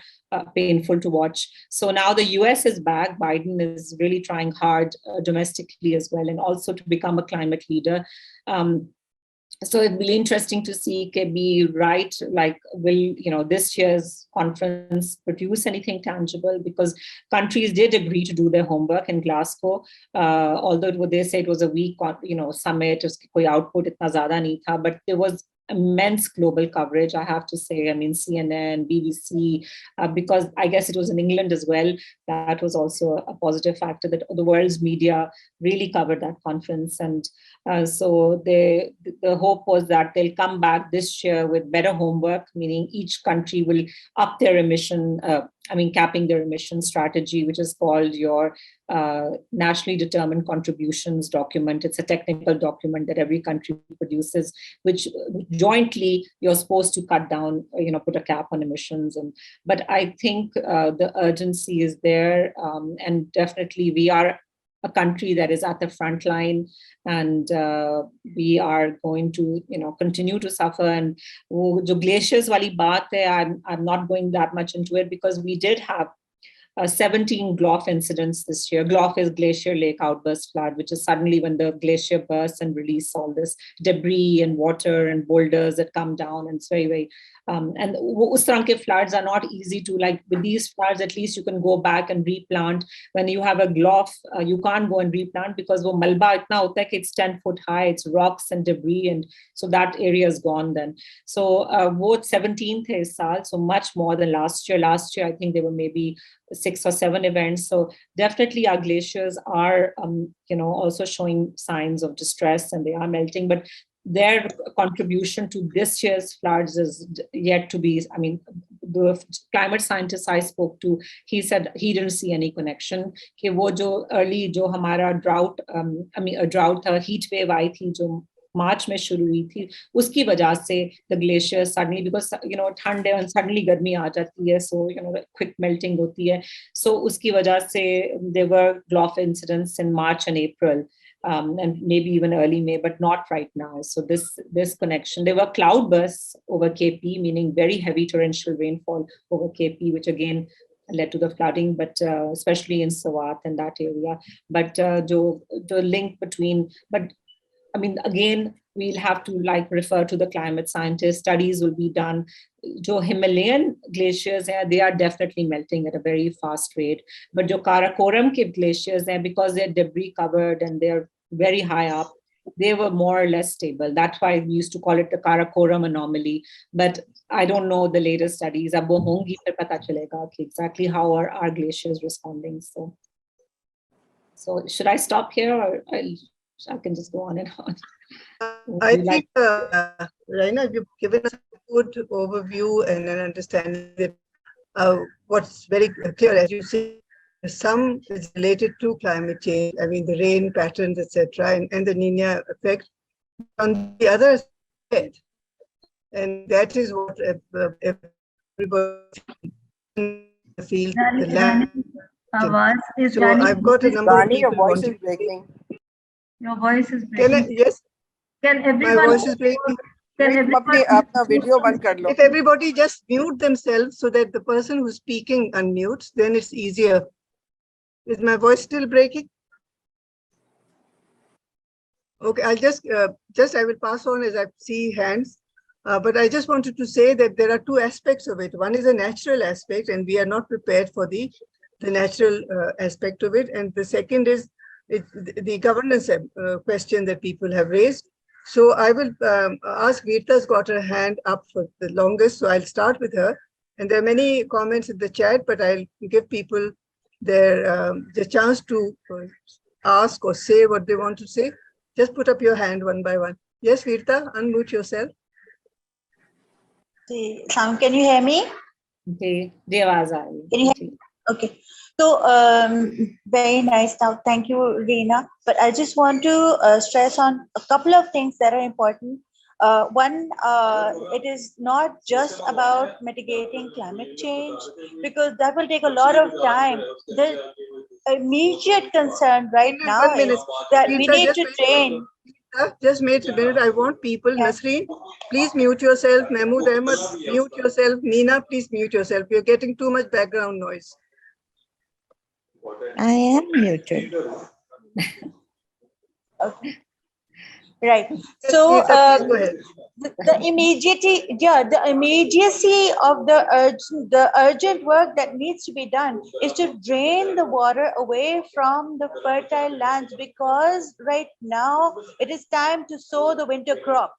painful to watch. So now the US is back. Biden is really trying hard domestically as well, and also to become a climate leader. So it'll be interesting to see KB right, like, will this year's conference produce anything tangible? Because countries did agree to do their homework in Glasgow, although they say it was a weak summit, koi output itna zyada nahi tha, but there was immense global coverage, I have to say. I mean, CNN, BBC, because I guess it was in England as well. That was also a positive factor, that the world's media really covered that conference. And so the hope was that they'll come back this year with better homework, meaning each country will up their emission, capping their emission strategy, which is called your nationally determined contributions document. It's a technical document that every country produces, which jointly you're supposed to cut down, put a cap on emissions. But I think the urgency is there, and definitely we are a country that is at the front line, and we are going to continue to suffer. And jo glaciers wali baat hai, I'm not going that much into it, because we did have 17 GLOF incidents this year. GLOF is Glacier Lake Outburst Flood, which is suddenly when the glacier bursts and release all this debris and water and boulders that come down, and it's very, very and us tarah ke floods are not easy to, like, with these floods, at least you can go back and replant. When you have a GLOF, you can't go and replant, because wo malba itna hota hai ki it's 10 foot high, it's rocks and debris, and so that area is gone then. So wo 17 the is saal, so much more than last year. Last year, I think there were maybe 6 or 7 events. So definitely our glaciers are, also showing signs of distress, and they are melting. But their contribution to this year's floods is yet to be, the climate scientist I spoke to, he said he didn't see any connection. Ke wo jo early, jo hamara drought, a drought, heat wave आई थी जो मार्च में शुरू हुई थी, उसकी वजह से the glaciers suddenly, because ठंड है and suddenly गर्मी आ जाती है, so quick melting होती है, so उसकी वजह से there were GLOF incidents in March and April, and maybe even early May, but not right now. So this connection, there were cloud bursts over KP, meaning very heavy torrential rainfall over KP, which again led to the flooding, but especially in Sawat and that area. But the link between, but again, we'll have to refer to the climate scientists. Studies will be done. Jo Himalayan glaciers, they are definitely melting at a very fast rate. But jo Karakoram ke glaciers, because they're debris covered and they're very high up, they were more or less stable. That's why we used to call it the Karakoram anomaly. But I don't know the latest studies. Ab wo hongi fir pata chalega ki exactly how are our glaciers responding. So should I stop here, or I can just go on and on? I think, Raina, you've given us a good overview and an understanding that what's very clear, as you say, some is related to climate change. I mean, the rain patterns, etc., and the Nina effect. On the other side, and that is what everybody feels. The land. So I've got a number of people. Your voice is breaking. Your voice is breaking. Can I, yes? Can everyone? My voice is breaking. If everybody just mute themselves so that the person who's speaking unmutes, then it's easier. Is my voice still breaking? Okay, I'll I will pass on as I see hands. But I just wanted to say that there are two aspects of it. One is a natural aspect, and we are not prepared for the natural aspect of it. And the second is the governance question that people have raised. So I will ask, Veerta's got her hand up for the longest, so I'll start with her. And there are many comments in the chat, but I'll give people the chance to ask or say what they want to say. Just put up your hand one by one. Yes, Veerta, unmute yourself. Can you hear me? Can you hear? Okay. So very nice. Now, thank you, Rina. But I just want to stress on a couple of things that are important. One, it is not just about mitigating climate change, because that will take a lot of time. The immediate concern right now is that we need to train. Just wait a minute. I want people. Nasreen, please mute yourself. Mahmood Ahmed, mute yourself. Meena, please mute yourself. You're getting too much background noise. I am muted. Okay. Right. So the immediacy of the urgent work that needs to be done is to drain the water away from the fertile lands, because right now it is time to sow the winter crop.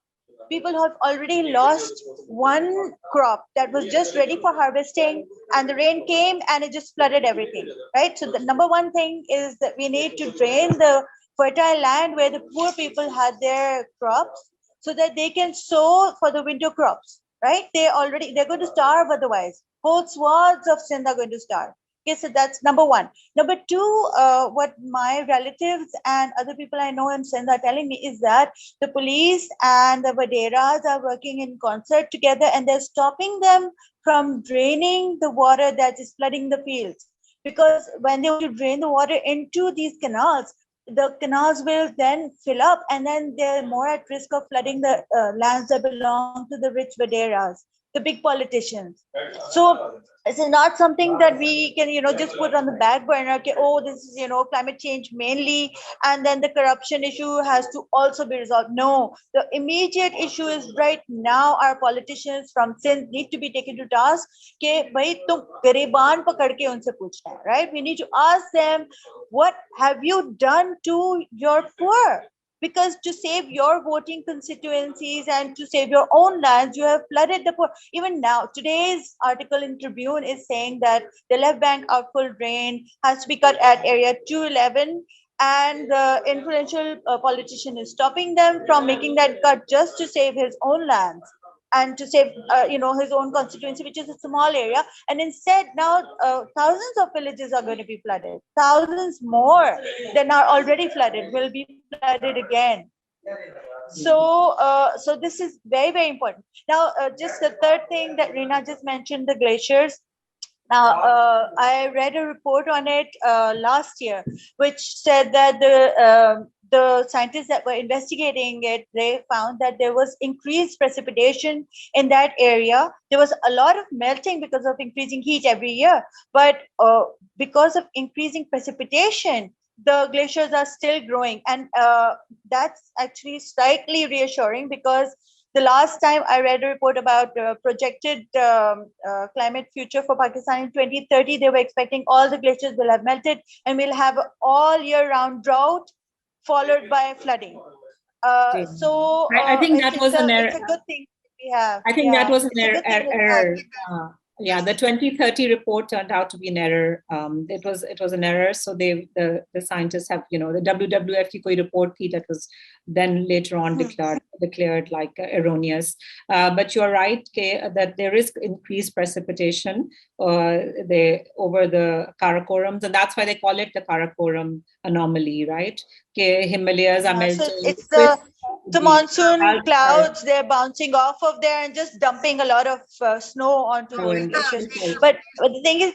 People have already lost one crop that was just ready for harvesting, and the rain came and it just flooded everything, right? So the number one thing is that we need to drain the fertile land where the poor people had their crops, so that they can sow for the winter crops, right? They're going to starve otherwise. Whole swaths of Sindh are going to starve. Okay, so that's number one. Number two, what my relatives and other people I know in Sindh are telling me is that the police and the Vaderas are working in concert together, and they're stopping them from draining the water that is flooding the fields. Because when they want to drain the water into these canals, the canals will then fill up, and then they're more at risk of flooding the lands that belong to the rich Vaderas, the big politicians. So this is not something that we can, just put on the back burner. Okay, oh, this is, climate change mainly, and then the corruption issue has to also be resolved. No, the immediate issue is right now our politicians from Sindh need to be taken to task. Okay, bhai, tum gariban pakad ke unse puchna hai, right? We need to ask them, what have you done to your poor? Because to save your voting constituencies and to save your own lands, you have flooded the poor. Even now, today's article in Tribune is saying that the left bank outfall drain has to be cut at area 211, and the influential politician is stopping them from making that cut just to save his own lands and to save his own constituency, which is a small area. And instead now thousands of villages are going to be flooded. Thousands more than are already flooded will be flooded again. So so this is very, very important. Now just the third thing that Rina just mentioned, the glaciers. Now, I read a report on it last year, which said that the scientists that were investigating it, they found that there was increased precipitation in that area. There was a lot of melting because of increasing heat every year, but because of increasing precipitation, the glaciers are still growing. And that's actually slightly reassuring, because the last time I read a report about projected climate future for Pakistan in 2030, they were expecting all the glaciers will have melted and we'll have all year round drought followed by flooding. So I think that was an error. It's a good thing we have. I think that was an error. Yeah, the 2030 report turned out to be an error. It was an error. So the scientists have, the WWF ki koi report thi that was then later on declared like erroneous. But you're right that there is increased precipitation over the Karakorams, and that's why they call it the Karakoram anomaly, right? Himalayas are melting. So it's the monsoon clouds, they're bouncing off of there and just dumping a lot of snow onto those glaciers. But the thing is,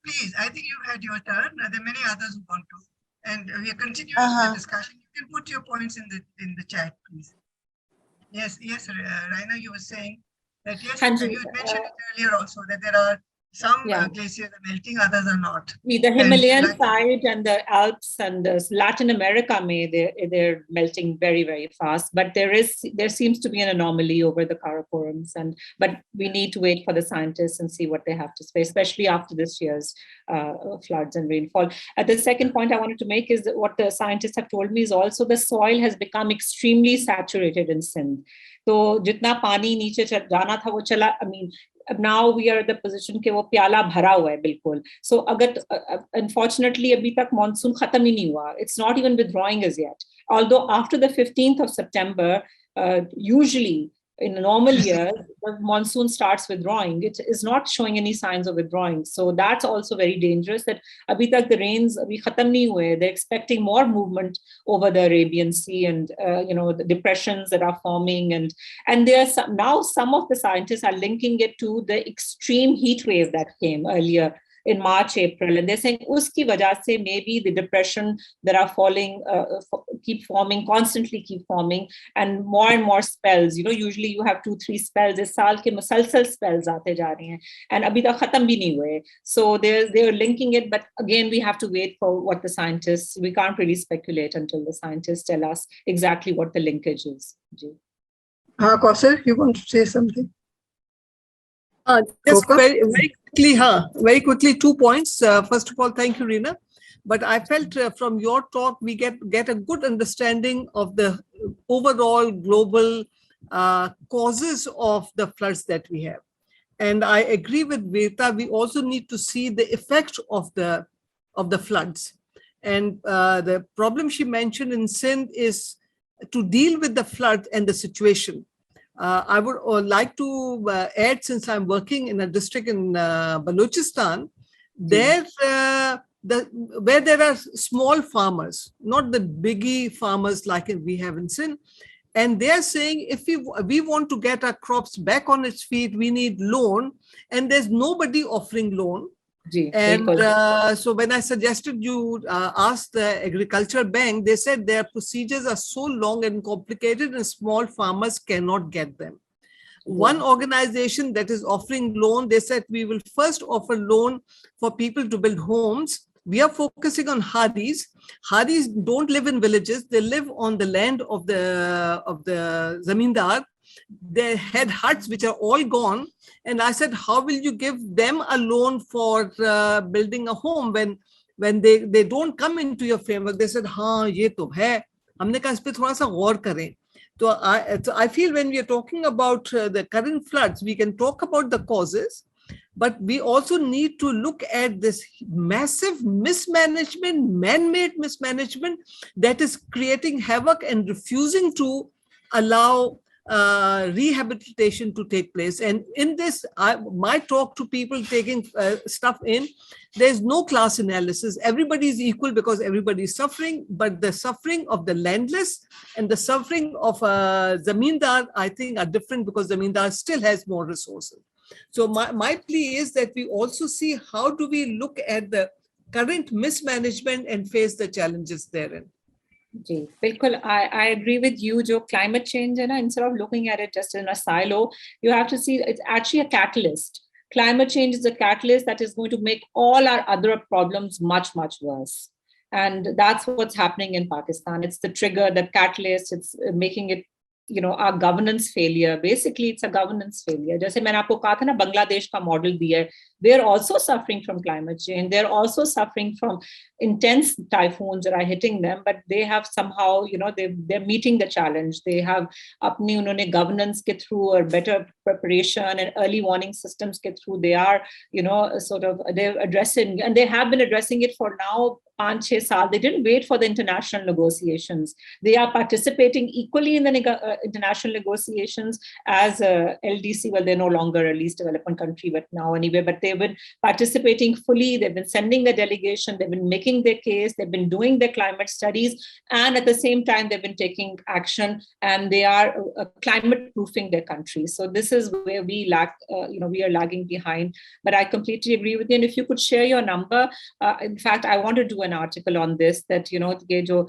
please, I think you had your turn. There are many others who want to, and we are continuing the discussion. You can put your points in the chat, please. Yes, Rina, you were saying that you had mentioned it earlier also that there are some glaciers are melting, others are not. The Himalayan side and the Alps and Latin America, they're melting very, very fast. But there seems to be an anomaly over the Karakorams, but we need to wait for the scientists and see what they have to say, especially after this year's floods and rainfall. The second point I wanted to make is that what the scientists have told me is also the soil has become extremely saturated in Sindh. So jitna pani niche jana tha wo chala, now we are at the position ke wo pyala bhara hua hai bilkul. So unfortunately abhi tak monsoon khatam hi nahi hua. It's not even withdrawing as yet. Although after the 15th of September, usually in a normal year, the monsoon starts withdrawing. It is not showing any signs of withdrawing. So that's also very dangerous that abhi tak the rains abhi khatam nahi hue. They're expecting more movement over the Arabian Sea and, the depressions that are forming. And there are now some of the scientists are linking it to the extreme heat wave that came earlier in March, April. And they're saying, uski wajah se maybe the depression that are falling, constantly keep forming, and more spells. Usually you have 2-3 spells. Is saal ke musalsal spells aate ja rahe hain. And abhi tak khatam bhi nahi hue. So they're linking it, but again, we have to wait for what the scientists, we can't really speculate until the scientists tell us exactly what the linkage is. Kausar, you want to say something? Just very quickly, 2 points. First of all, thank you, Rina. But I felt from your talk, we get a good understanding of the overall global causes of the floods that we have. And I agree with Veta, we also need to see the effect of the floods. And the problem she mentioned in Sindh is to deal with the flood and the situation. I would like to add, since I'm working in a district in Balochistan, where there are small farmers, not the biggie farmers like we have in Sindh, and they're saying if we want to get our crops back on its feet, we need loan, and there's nobody offering loan. And so when I suggested you ask the Agriculture Bank, they said their procedures are so long and complicated and small farmers cannot get them. One organization that is offering loan, they said we will first offer loan for people to build homes. We are focusing on Hadis. Hadis don't live in villages. They live on the land of the zamindar. They had huts which are all gone. And I said, how will you give them a loan for building a home when they don't come into your framework? They said, हाँ ये तो है. हमने कहा इस पे थोड़ा सा गौर करें. So I feel when we are talking about the current floods, we can talk about the causes, but we also need to look at this massive mismanagement, man-made mismanagement that is creating havoc and refusing to allow rehabilitation to take place. And in this, my talk to people taking stuff in, there's no class analysis. Everybody is equal because everybody is suffering, but the suffering of the landless and the suffering of zamindar, I think, are different because zamindar still has more resources. So my plea is that we also see how do we look at the current mismanagement and face the challenges therein. Bilkul, I agree with you. Jo climate change, instead of looking at it just in a silo, you have to see it's actually a catalyst. Climate change is a catalyst that is going to make all our other problems much, much worse. And that's what's happening in Pakistan. It's the trigger, the catalyst, it's making it our governance failure. Basically, it's a governance failure. जैसे मैंने आपको कहा था ना, बांग्लादेश का model दिया है. They're also suffering from climate change. They're also suffering from intense typhoons that are hitting them, but they have somehow, they're meeting the challenge. They have अपनी उन्होंने governance के through or better preparation and early warning systems के through, they are, they're addressing, and they have been addressing it for now 5-6 saal. They didn't wait for the international negotiations. They are participating equally in the international negotiations as LDC. Well, they're no longer a least development country, but now anyway, but they've been participating fully. They've been sending the delegation. They've been making their case. They've been doing their climate studies. And at the same time, they've been taking action, and they are climate proofing their country. So this is where we lack, we are lagging behind. But I completely agree with you. And if you could share your number, in fact, I want to do an article on this, that ये जो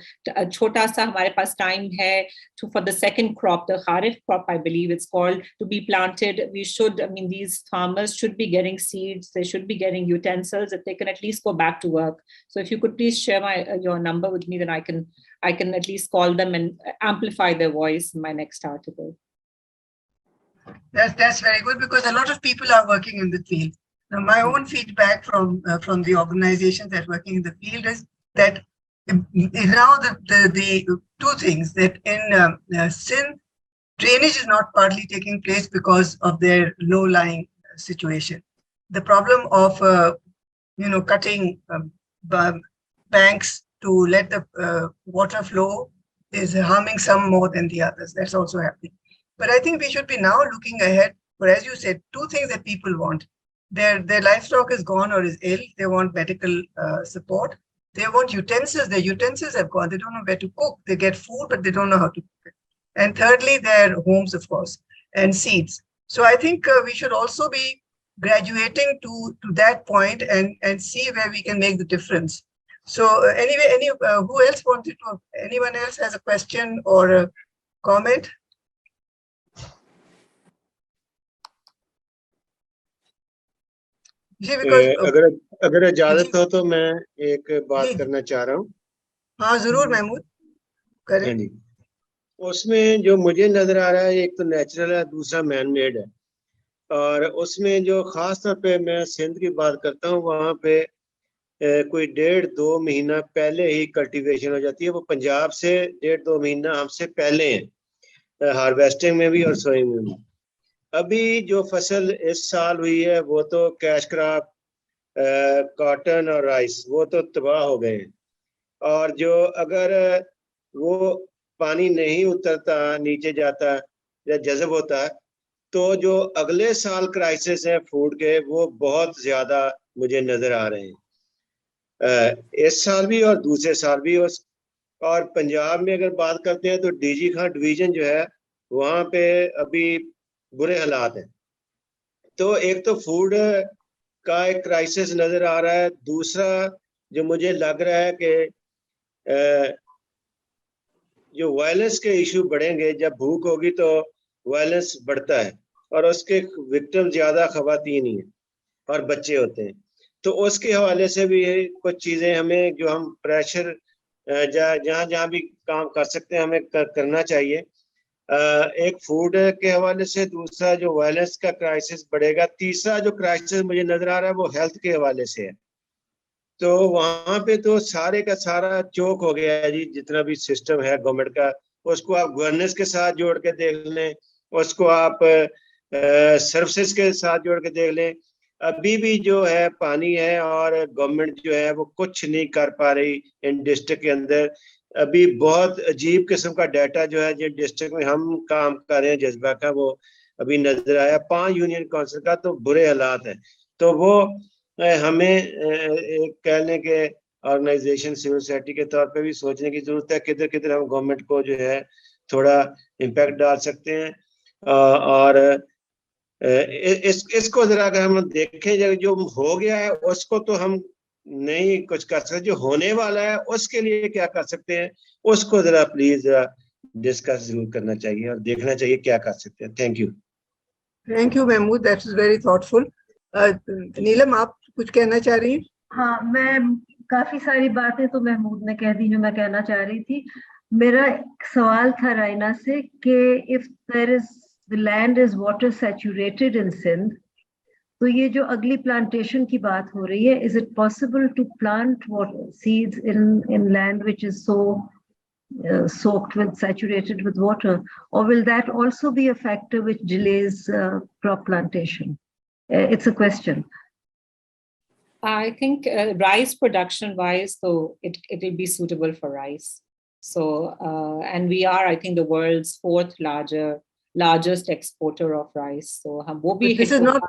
छोटा सा हमारे पास time है for the second crop, the kharif crop, I believe it's called, to be planted. We should, these farmers should be getting seeds. They should be getting utensils that they can at least go back to work. So if you could please share your number with me, then I can at least call them and amplify their voice in my next article. That's very good, because a lot of people are working in the field. Now, my own feedback from the organizations that are working in the field is that now the two things, that in Sindh, drainage is not partly taking place because of their low-lying situation. The problem of cutting banks to let the water flow is harming some more than the others. That's also happening. But I think we should be now looking ahead for, as you said, two things that people want. Their livestock is gone or is ill. They want medical support. They want utensils. Their utensils have gone. They don't know where to cook. They get food, but they don't know how to cook it. And thirdly, their homes, of course, and seeds. So I think we should also be graduating to that point and see where we can make the difference. So anyway, who else wanted to? Anyone else has a question or a comment? अगर इजाजत हो तो मैं एक बात करना चाह रहा हूँ. हाँ जरूर महमूद करें. जी, उसमें जो मुझे नजर आ रहा है, एक तो नेचुरल है, दूसरा मैन मेड है. और उसमें जो खास तौर पे मैं सिंध की बात करता हूँ, वहाँ पे कोई 1.5-2 महीना पहले ही कल्टीवेशन हो जाती है. वो पंजाब से 1.5-2 महीना हमसे पहले है, हार्वेस्टिंग में भी और सोइंग में भी. अभी जो फसल इस साल हुई है वो तो कैश क्रॉप, कॉटन और राइस, वो तो तबाह हो गए. और जो अगर वो पानी नहीं उतरता, नीचे जाता या जज़ब होता, तो जो अगले साल क्राइसिस है फूड के, वो बहुत ज़्यादा मुझे नज़र आ रहे हैं, इस साल भी और दूसरे साल भी. और पंजाब में अगर बात करते हैं तो डीजी खान डिवीज़न जो है, वहाँ पे अभी बुरे हालात हैं. तो एक तो फूड का एक क्राइसिस नज़र आ रहा है. दूसरा जो मुझे लग रहा है कि जो वायलेंस के इशू बढ़ेंगे, जब भूख होगी तो वायलेंस बढ़ता है, और उसके विक्टिम ज़्यादा ख़वातीन ही हैं और बच्चे होते हैं. तो उसके हवाले से भी कुछ चीज़ें हमें, जो हम प्रेशर जहाँ भी काम कर सकते हैं, हमें करना चाहिए. एक फूड के हवाले से, दूसरा जो वायलेंस का क्राइसिस बढ़ेगा, तीसरा जो क्राइसिस मुझे नज़र आ रहा है वो हेल्थ के हवाले से है. तो वहाँ पे तो सारे का सारा चौक हो गया है जी. जितना भी सिस्टम है गवर्नमेंट का, उसको आप गवर्नेंस के साथ जोड़ के देख लें, उसको आप सर्विसेज के साथ जोड़ के देख लें. अभी भी जो है पानी है, और गवर्नमेंट जो है वो कुछ नहीं कर पा रही इन डिस्ट्रिक्ट के अंदर. अभी बहुत अजीब किस्म का डाटा जो है जो डिस्ट्रिक्ट में हम काम कर रहे हैं जज्बा का, वो अभी नजर आया. 5 यूनियन काउंसिल का तो बुरे हालात है. तो वो हमें एक कहने के ऑर्गेनाइजेशन सिविल सोसाइटी के तौर पे भी सोचने की जरूरत है, किधर किधर हम गवर्नमेंट को जो है थोड़ा इम्पैक्ट डाल सकते हैं. और इसको जरा अगर हम देखें, जो हो गया है उसको तो हम नहीं कुछ कर सकते, जो होने वाला है उसके लिए क्या कर सकते हैं, उसको जरा प्लीज डिस्कस जरूर करना चाहिए और देखना चाहिए क्या कर सकते हैं. Thank you Mahmood, that is very thoughtful. Neelam, आप कुछ कहना चाह रही हैं? हाँ, मैं काफी सारी बातें तो महमूद ने कह दी जो मैं कहना चाह रही थी. मेरा सवाल था राइना से कि if the land is water saturated in Sindh, तो ये जो अगली प्लांटेशन की बात हो रही है, is it possible to plant seeds in land which is so saturated with water, or will that also be a factor which delays crop plantation? It's a question. I think rice production wise, though, it will be suitable for rice. So, and we are, I think, the world's fourth largest exporter of rice. So, but this is not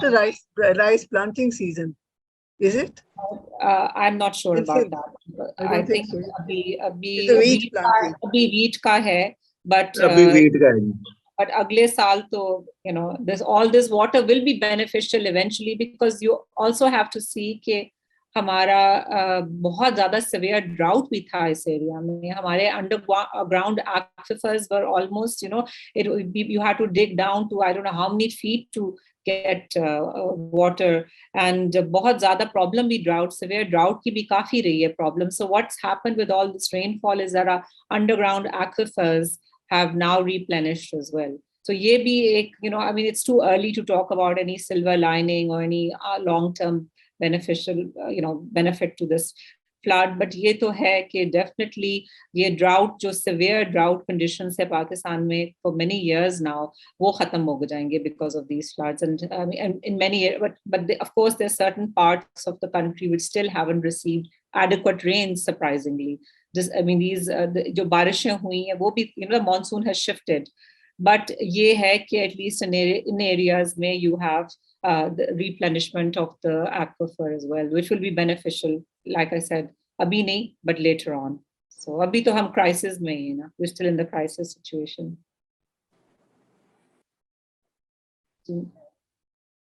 the rice planting season, is it? I'm not sure about that. I think so. wheat ka hai, but but agle saal to, all this water will be beneficial eventually, because you also have to see कि हमारा बहुत ज़्यादा severe drought भी था इस area में. हमारे underground aquifers were almost, you had to dig down to I don't know how many feet to get water, and बहुत ज़्यादा problem भी severe drought की भी काफी रही है problem. So what's happened with all this rainfall is that our underground aquifers have now replenished as well. So ye bhi ek, I mean, it's too early to talk about any silver lining or any long-term beneficial, benefit to this flood. But ye to hai ki definitely ye drought, jo severe drought conditions hai Pakistan mein for many years now, wo khatam ho jayenge because of these floods. And in many, but of course, there's certain parts of the country which still haven't received adequate rain, surprisingly. These जो बारिशें हुई हैं वो भी, the monsoon has shifted, but ये है कि at least in areas में you have the replenishment of the aquifer as well, which will be beneficial, like I said, अभी नहीं, but later on. So अभी तो हम crisis में ही ना, we're still in the crisis situation.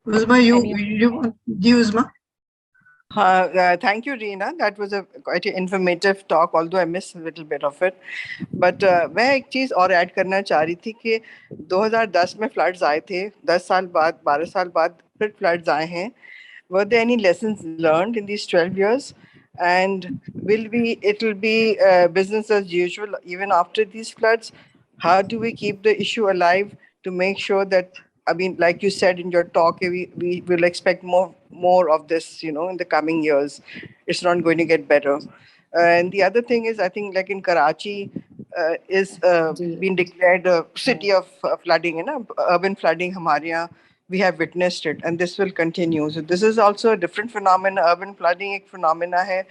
Uzma, you want Uzma? Thank you, Rina. That was quite an informative talk, although I missed a little bit of it. But मैं एक चीज़ और add करना चाह रही थी कि 2010 में floods आए थे, 10 साल बाद, 12 साल बाद फिर floods आए हैं. Were there any lessons learned in these 12 years? And it will be business as usual even after these floods? How do we keep the issue alive to make sure that, I mean, like you said in your talk, we will expect more of this, in the coming years. It's not going to get better. And the other thing is, I think, like in Karachi, is been declared a city of flooding, urban flooding. हमारे यहाँ we have witnessed it, and this will continue. So this is also a different phenomena. Urban flooding एक phenomena है,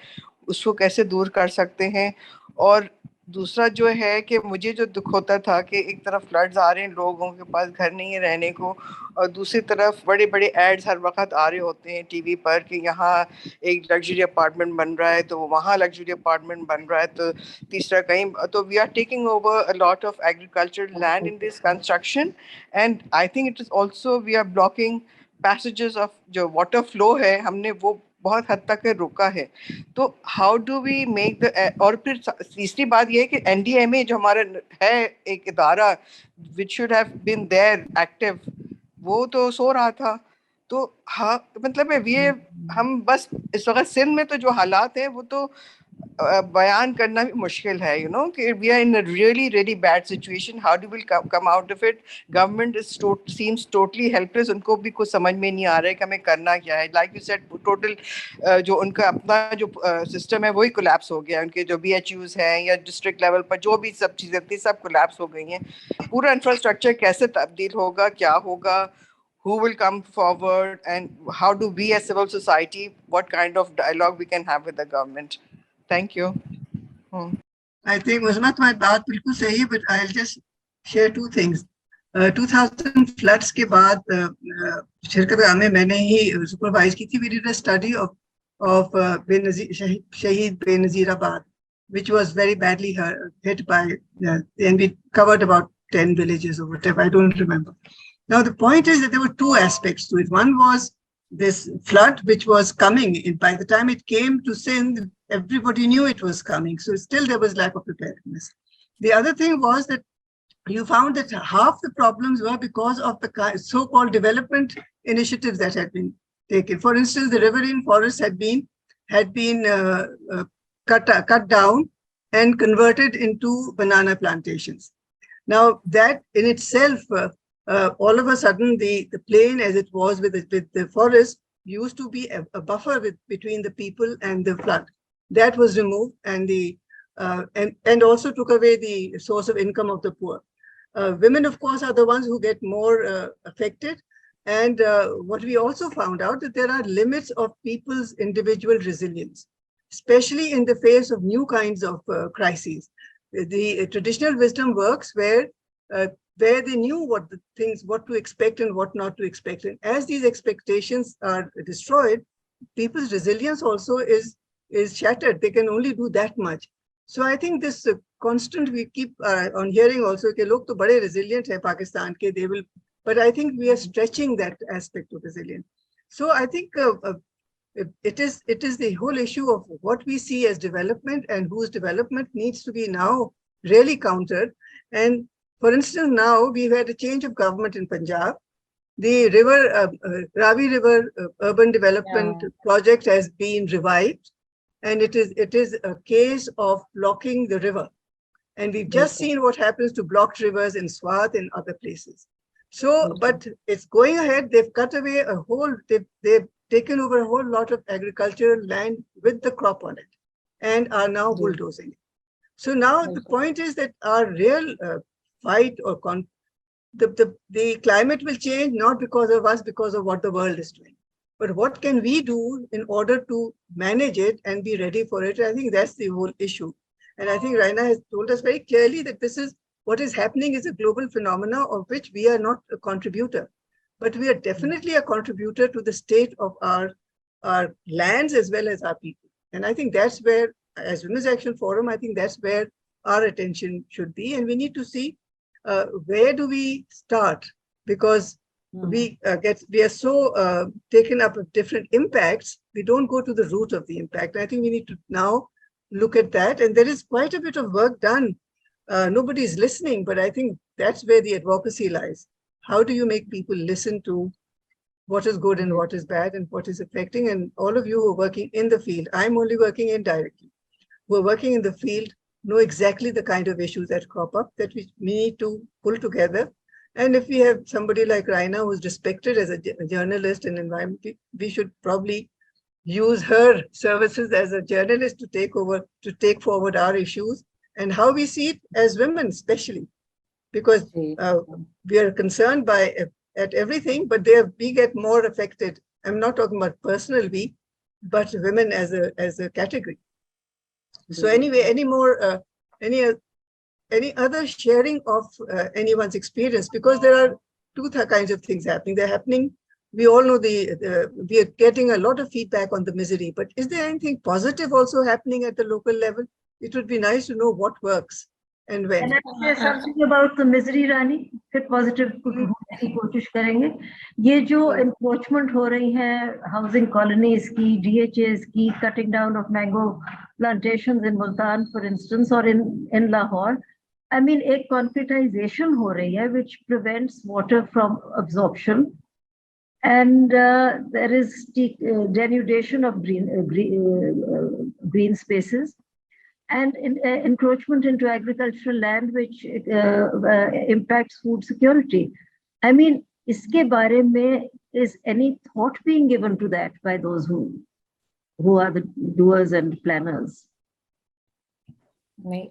उसको कैसे दूर कर सकते हैं. और दूसरा जो है कि मुझे जो दुख होता था कि एक तरफ फ्लड्स आ रहे हैं, लोगों के पास घर नहीं है रहने को, और दूसरी तरफ बड़े बड़े एड्स हर वक्त आ रहे होते हैं टीवी पर कि यहाँ एक लग्जरी अपार्टमेंट बन रहा है, तो वहाँ लग्जरी अपार्टमेंट बन रहा है, तो तीसरा कहीं. तो we are taking over a lot of agricultural land in this construction, and I think it is also we are blocking passages of जो वाटर फ्लो है, हमने वो बहुत हद तक रोका है. तो how do we make the, और फिर तीसरी बात ये है कि NDMA जो हमारा है एक इदारा which should have been there active, वो तो सो रहा था. तो हाँ, मतलब है हम बस इस वक्त सिंध में तो जो हालात हैं वो तो बयान करना भी मुश्किल है, कि we are in a really bad situation. How do we come out of it? Government seems totally helpless. उनको भी कुछ समझ में नहीं आ रहा है कि हमें करना क्या है. Like you said, total जो उनका अपना जो सिस्टम है वही कोलैप्स हो गया. उनके जो BHUs हैं या डिस्ट्रिक्ट लेवल पर जो भी सब चीज़ें थी सब कोलैप्स हो गई हैं. पूरा इंफ्रास्ट्रक्चर कैसे तब्दील होगा, क्या होगा, who will come forward, and how do we as civil society, what kind of dialogue we can have with the government? Thank you. I think Uzma, my baat bilkul sahi hai, but I'll just share two things. 2000 floods के बाद शिरकत में मैंने ही supervise की थी. We did a study of Shahid Benazirabad, which was very badly hit by, and we covered about 10 villages or whatever. I don't remember. Now the point is that there were two aspects to it. One was this flood, which was coming. By the time it came to Sindh, everybody knew it was coming. So still there was lack of preparedness. The other thing was that you found that half the problems were because of the so-called development initiatives that had been taken. For instance, the riverine forest had been cut down, and converted into banana plantations. Now that in itself, all of a sudden, the plain as it was with the forest used to be a buffer between the people and the flood. That was removed, and and also took away the source of income of the poor. Women, of course, are the ones who get more affected. And what we also found out that there are limits of people's individual resilience, especially in the face of new kinds of crises. The traditional wisdom works where they knew what to expect and what not to expect. And as these expectations are destroyed, people's resilience also is shattered. They can only do that much. So I think this constant, we keep on hearing also, that log to bade resilient hai Pakistan ke, they will, but I think we are stretching that aspect of resilience. So I think it is the whole issue of what we see as development and whose development needs to be now really countered. And for instance, now we've had a change of government in Punjab. The Ravi River urban development project has been revived, and it is a case of blocking the river. And we've just seen what happens to blocked rivers in Swat and other places. So, but it's going ahead. They've cut away they've taken over a whole lot of agricultural land with the crop on it and are now bulldozing it. So now the point is that our real fight or the climate will change, not because of us, because of what the world is doing. But what can we do in order to manage it and be ready for it? I think that's the whole issue. And I think Rina has told us very clearly that what is happening is a global phenomena of which we are not a contributor, but we are definitely a contributor to the state of our lands as well as our people. And I think that's where, as Women's Action Forum, I think that's where our attention should be. And we need to see where do we start, because we are so taken up with different impacts, we don't go to the root of the impact. I think we need to now look at that. And there is quite a bit of work done. Nobody's listening, but I think that's where the advocacy lies. How do you make people listen to what is good and what is bad and what is affecting? And all of you who are working in the field, I'm only working indirectly, who are working in the field know exactly the kind of issues that crop up that we need to pull together. And if we have somebody like Rina, who's respected as a journalist and environment, we should probably use her services as a journalist to take forward our issues and how we see it as women, especially, because we are concerned at everything, but we get more affected. I'm not talking about personal we, but women as a category. So anyway, any other sharing of anyone's experience, because there are two kinds of things happening. They're happening. We all know we are getting a lot of feedback on the misery, but is there anything positive also happening at the local level? It would be nice to know what works and when. Can I say something about the misery, Rani? फिर positive होने की कोशिश करेंगे. ये जो encroachment हो रही है, housing colonies की, DHAs की, cutting down of mango plantations in Multan, for instance, or in Lahore. I mean, एक concretization हो रही है, which prevents water from absorption. And there is denudation of green spaces. And encroachment into agricultural land, which impacts food security. I mean, iske bare mein, is any thought being given to that by those who are the doers and planners?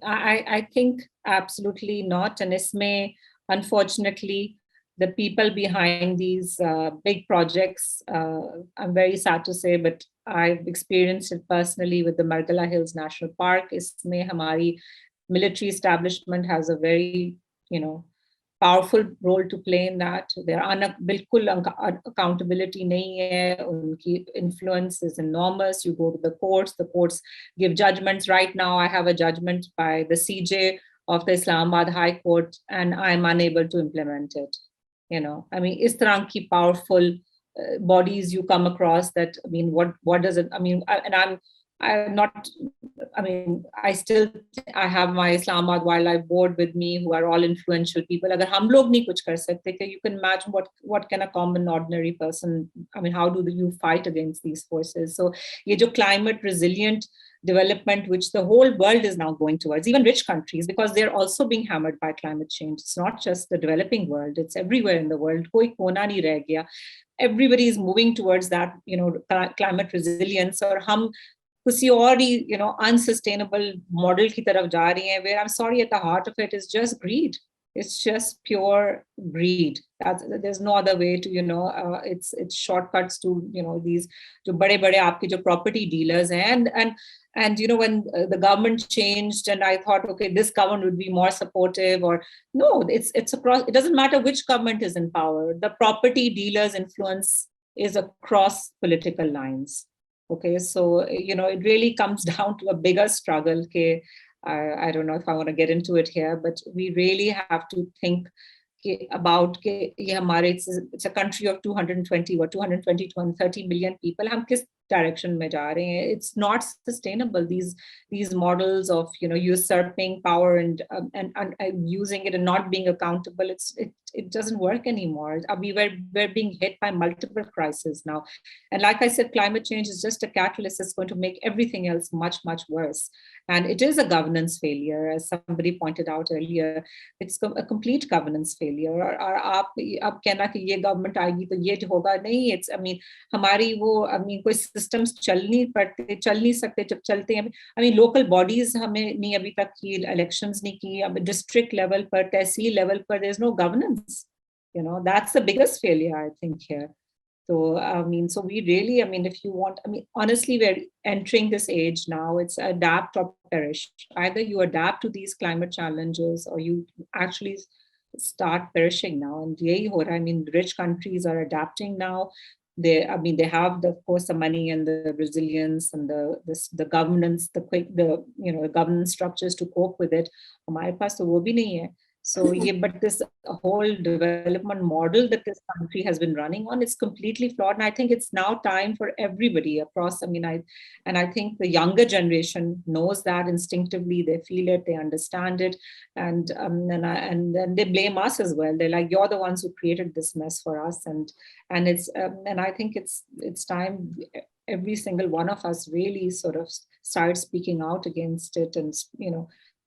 I think absolutely not. And isme, unfortunately, the people behind these big projects, I'm very sad to say, but I've experienced it personally with the Margala Hills National Park. Isme hamari military establishment has a very, powerful role to play in that. There are bilkul accountability nahi hai. Unki influence is enormous. You go to the courts give judgments. Right now, I have a judgment by the CJ of the Islamabad High Court, and I'm unable to implement it. I mean, is tarah ki powerful bodies you come across that, I mean, what does it, I mean, and I'm not, I mean, I have my Islamabad Wildlife Board with me, who are all influential people. Agar hum log nahi kuch kar sakte, you can imagine what can a common ordinary person, I mean, how do you fight against these forces? So ye jo climate resilient development, which the whole world is now going towards, even rich countries, because they're also being hammered by climate change. It's not just the developing world, it's everywhere in the world. Koi kona nahi reh gaya. Everybody is moving towards that, climate resilience. Or hum किसी और ही unsustainable model की तरफ जा रही हैं, where I'm sorry, at the heart of it is just greed. It's just pure greed. There's no other way to, it's shortcuts to, these जो बड़े-बड़े आपके जो property dealers हैं, and when the government changed, and I thought, okay, this government would be more supportive, or no, it's across. It doesn't matter which government is in power. The property dealers' influence is across political lines. Okay, so it really comes down to a bigger struggle. I don't know if I want to get into it here, but we really have to think about it's a country of 220 or 230 million people. हम किस direction में जा रहे हैं? It's not sustainable. These models of usurping power and using it and not being accountable. It doesn't work anymore. We're being hit by multiple crises now, and like I said, climate change is just a catalyst. It's going to make everything else much worse. And it is a governance failure, as somebody pointed out earlier. It's a complete governance failure. और आप कहना कि ये government आएगी तो ये होगा नहीं. It's कोई systems चल नहीं सकते जब चलते हैं. Local bodies हमें नहीं अभी तक की elections नहीं की. अब district level पर, तहसील level पर, there's no governance. That's the biggest failure, I think, here. So, so we really, if you want, honestly, we're entering this age now. It's adapt or perish. Either you adapt to these climate challenges, or you actually start perishing now. And rich countries are adapting now. They have, of course, the money and the resilience and the governance, the governance structures to cope with it. हमारे पास तो वो भी नहीं है. So, but this whole development model that this country has been running on is completely flawed. And I think it's now time for everybody across. I think the younger generation knows that instinctively. They feel it, they understand it, and then they blame us as well. They're like, you're the ones who created this mess for us. And I think it's time every single one of us really sort of start speaking out against it, and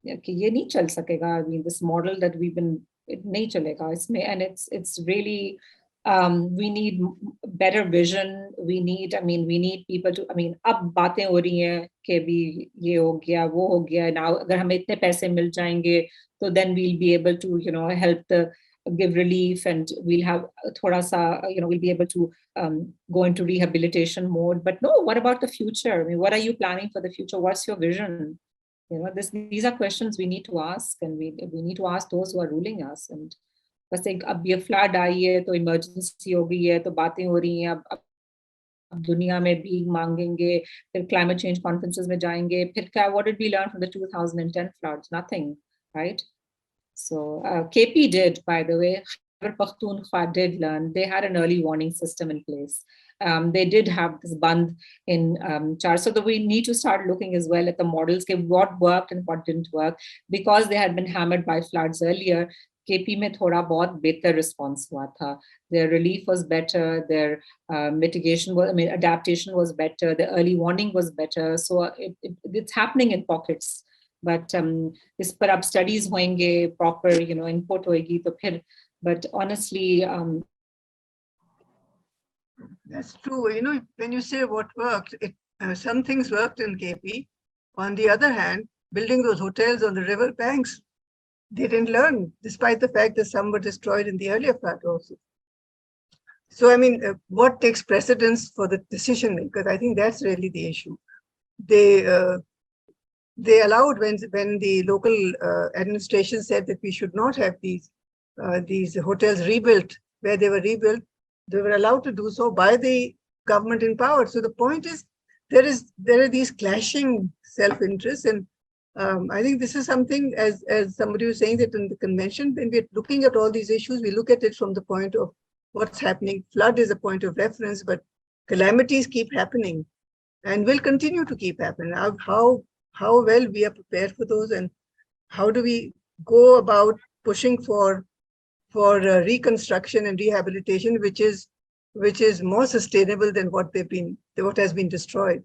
कि ये नहीं चल सकेगा. This model that we've been, it नहीं चलेगा इसमें, and it's really we need better vision. We need people to, अब बातें हो रही हैं कि भी ये हो गया वो हो गया. Now अगर हमें इतने पैसे मिल जाएंगे तो then we'll be able to help give relief, and we'll have thoda sa, we'll be able to go into rehabilitation mode. But no, what about the future? What are you planning for the future? What's your vision? These are questions we need to ask, and we need to ask those who are ruling us. And बस अब ये flood आई है तो emergency हो गई है तो बातें हो रही हैं. अब दुनिया में भीख मांगेंगे, फिर क्लाइमेट चेंज कॉन्फ्रेंसेस में जाएंगे, फिर क्या? What did we learn from the 2010 floods? Nothing, right? So KP did, by the way. Khyber Pakhtunkhwa did learn. They had an early warning system in place. They did have this band in Char. So that we need to start looking as well at the models, what worked and what didn't work, because they had been hammered by floods earlier. KP में थोड़ा बहुत बेहतर response हुआ था. Their relief was better. Their mitigation was, adaptation was better. The early warning was better. So it's happening in pockets. But इस पर अब studies होंगे, proper input होएगी तो फिर. But honestly, that's true. When you say what worked, some things worked in KP. On the other hand, building those hotels on the river banks, they didn't learn, despite the fact that some were destroyed in the earlier flood also. So, what takes precedence for the decision makers? I think that's really the issue. They allowed, when the local administration said that we should not have these hotels rebuilt, where they were rebuilt, they were allowed to do so by the government in power. So the point is, there are these clashing self-interests, and I think this is something, as somebody was saying, that in the convention, when we're looking at all these issues, we look at it from the point of what's happening. Flood is a point of reference, but calamities keep happening. and will continue to keep happening. How well we are prepared for those, and how do we go about pushing for reconstruction and rehabilitation, which is more sustainable than what has been destroyed.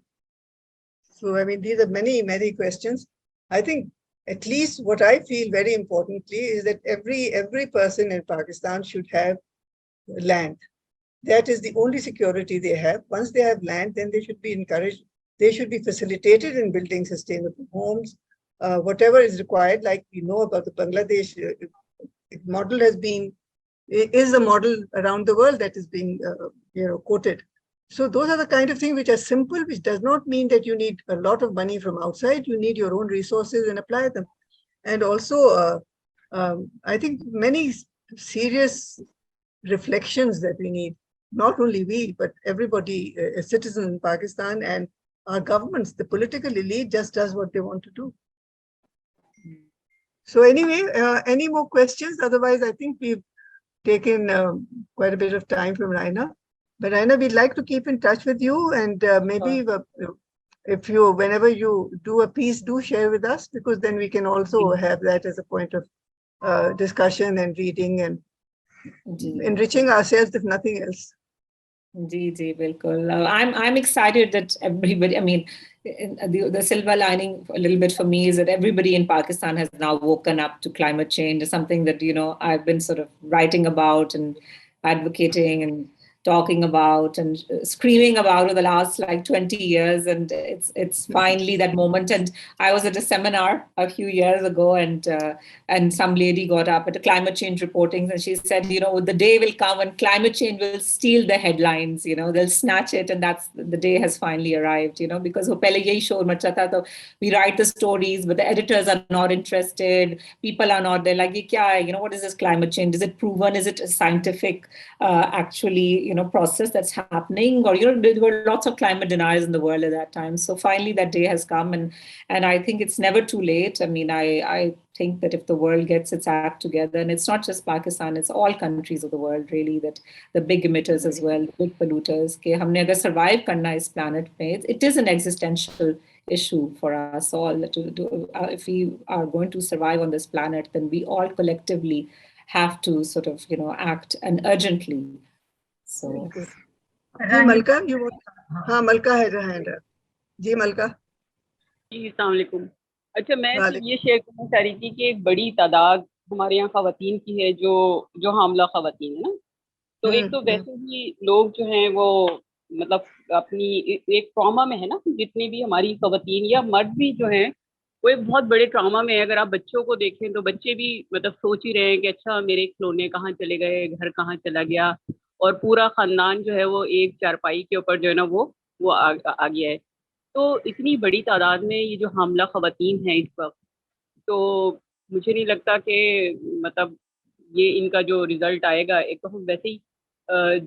So I mean, these are many questions. I think at least what I feel very importantly is that every person in Pakistan should have land. That is the only security they have. Once they have land, then they should be encouraged. They should be facilitated in building sustainable homes, whatever is required. Like we know about the Bangladesh model is a model around the world that is being quoted. So those are the kind of things which are simple, which does not mean that you need a lot of money from outside. You need your own resources and apply them. And also, I think many serious reflections that we need, not only we, but everybody, a citizen in Pakistan, and our governments, the political elite just does what they want to do. So anyway, any more questions? Otherwise, I think we've taken quite a bit of time from Rina. But Rina, we'd like to keep in touch with you, and maybe whenever you do a piece, do share with us, because then we can also have that as a point of discussion and reading and enriching ourselves, if nothing else. I'm excited that everybody, I mean, the silver lining a little bit for me is that everybody in Pakistan has now woken up to climate change. It's something that, I've been sort of writing about and advocating and talking about and screaming about over the last 20 years, and it's finally that moment. And I was at a seminar a few years ago, and some lady got up at a climate change reporting, and she said, the day will come when climate change will steal the headlines, they'll snatch it, and that's the day has finally arrived, because pehle yahi shor macha tha, so we write the stories, but the editors are not interested, people are not, they're like, ye kya hai? What is this climate change? Is it proven? Is it a scientific actually process that's happening? Or there were lots of climate deniers in the world at that time. So finally that day has come, and I think it's never too late. I mean, I think that if the world gets its act together, and it's not just Pakistan, it's all countries of the world really, that the big emitters as well, the big polluters, ke humne agar survive karna is planet mein, it is an existential issue for us all to do. If we are going to survive on this planet, then we all collectively have to sort of act, and urgently. So Malka, you want? Malka has a hand up. Ji Malka. जी अस्सलाम वालेकुम। अच्छा, मैं ये share करना चाह रही थी कि एक बड़ी तादाद हमारे यहाँ खवातीन की है जो हामला खवातीन है ना। तो एक तो वैसे ही लोग जो हैं वो मतलब अपनी एक ट्रॉमा में है ना, जितनी भी हमारी खवातीन या मर्द भी जो हैं वो एक बहुत बड़े ट्रॉमा में है। अगर आप बच्चों को देखें तो बच्चे भी मतलब सोच ही रहे हैं कि अच्छा मेरे खिलौने कहाँ चले गए, घर कहाँ चला गया, और पूरा खानदान जो है वो एक चारपाई के ऊपर जो है ना वो आ गया है। तो इतनी बड़ी तादाद में ये जो हामला खवातीन है इस वक्त, तो मुझे नहीं लगता कि मतलब ये इनका जो रिजल्ट आएगा। एक तो हम वैसे ही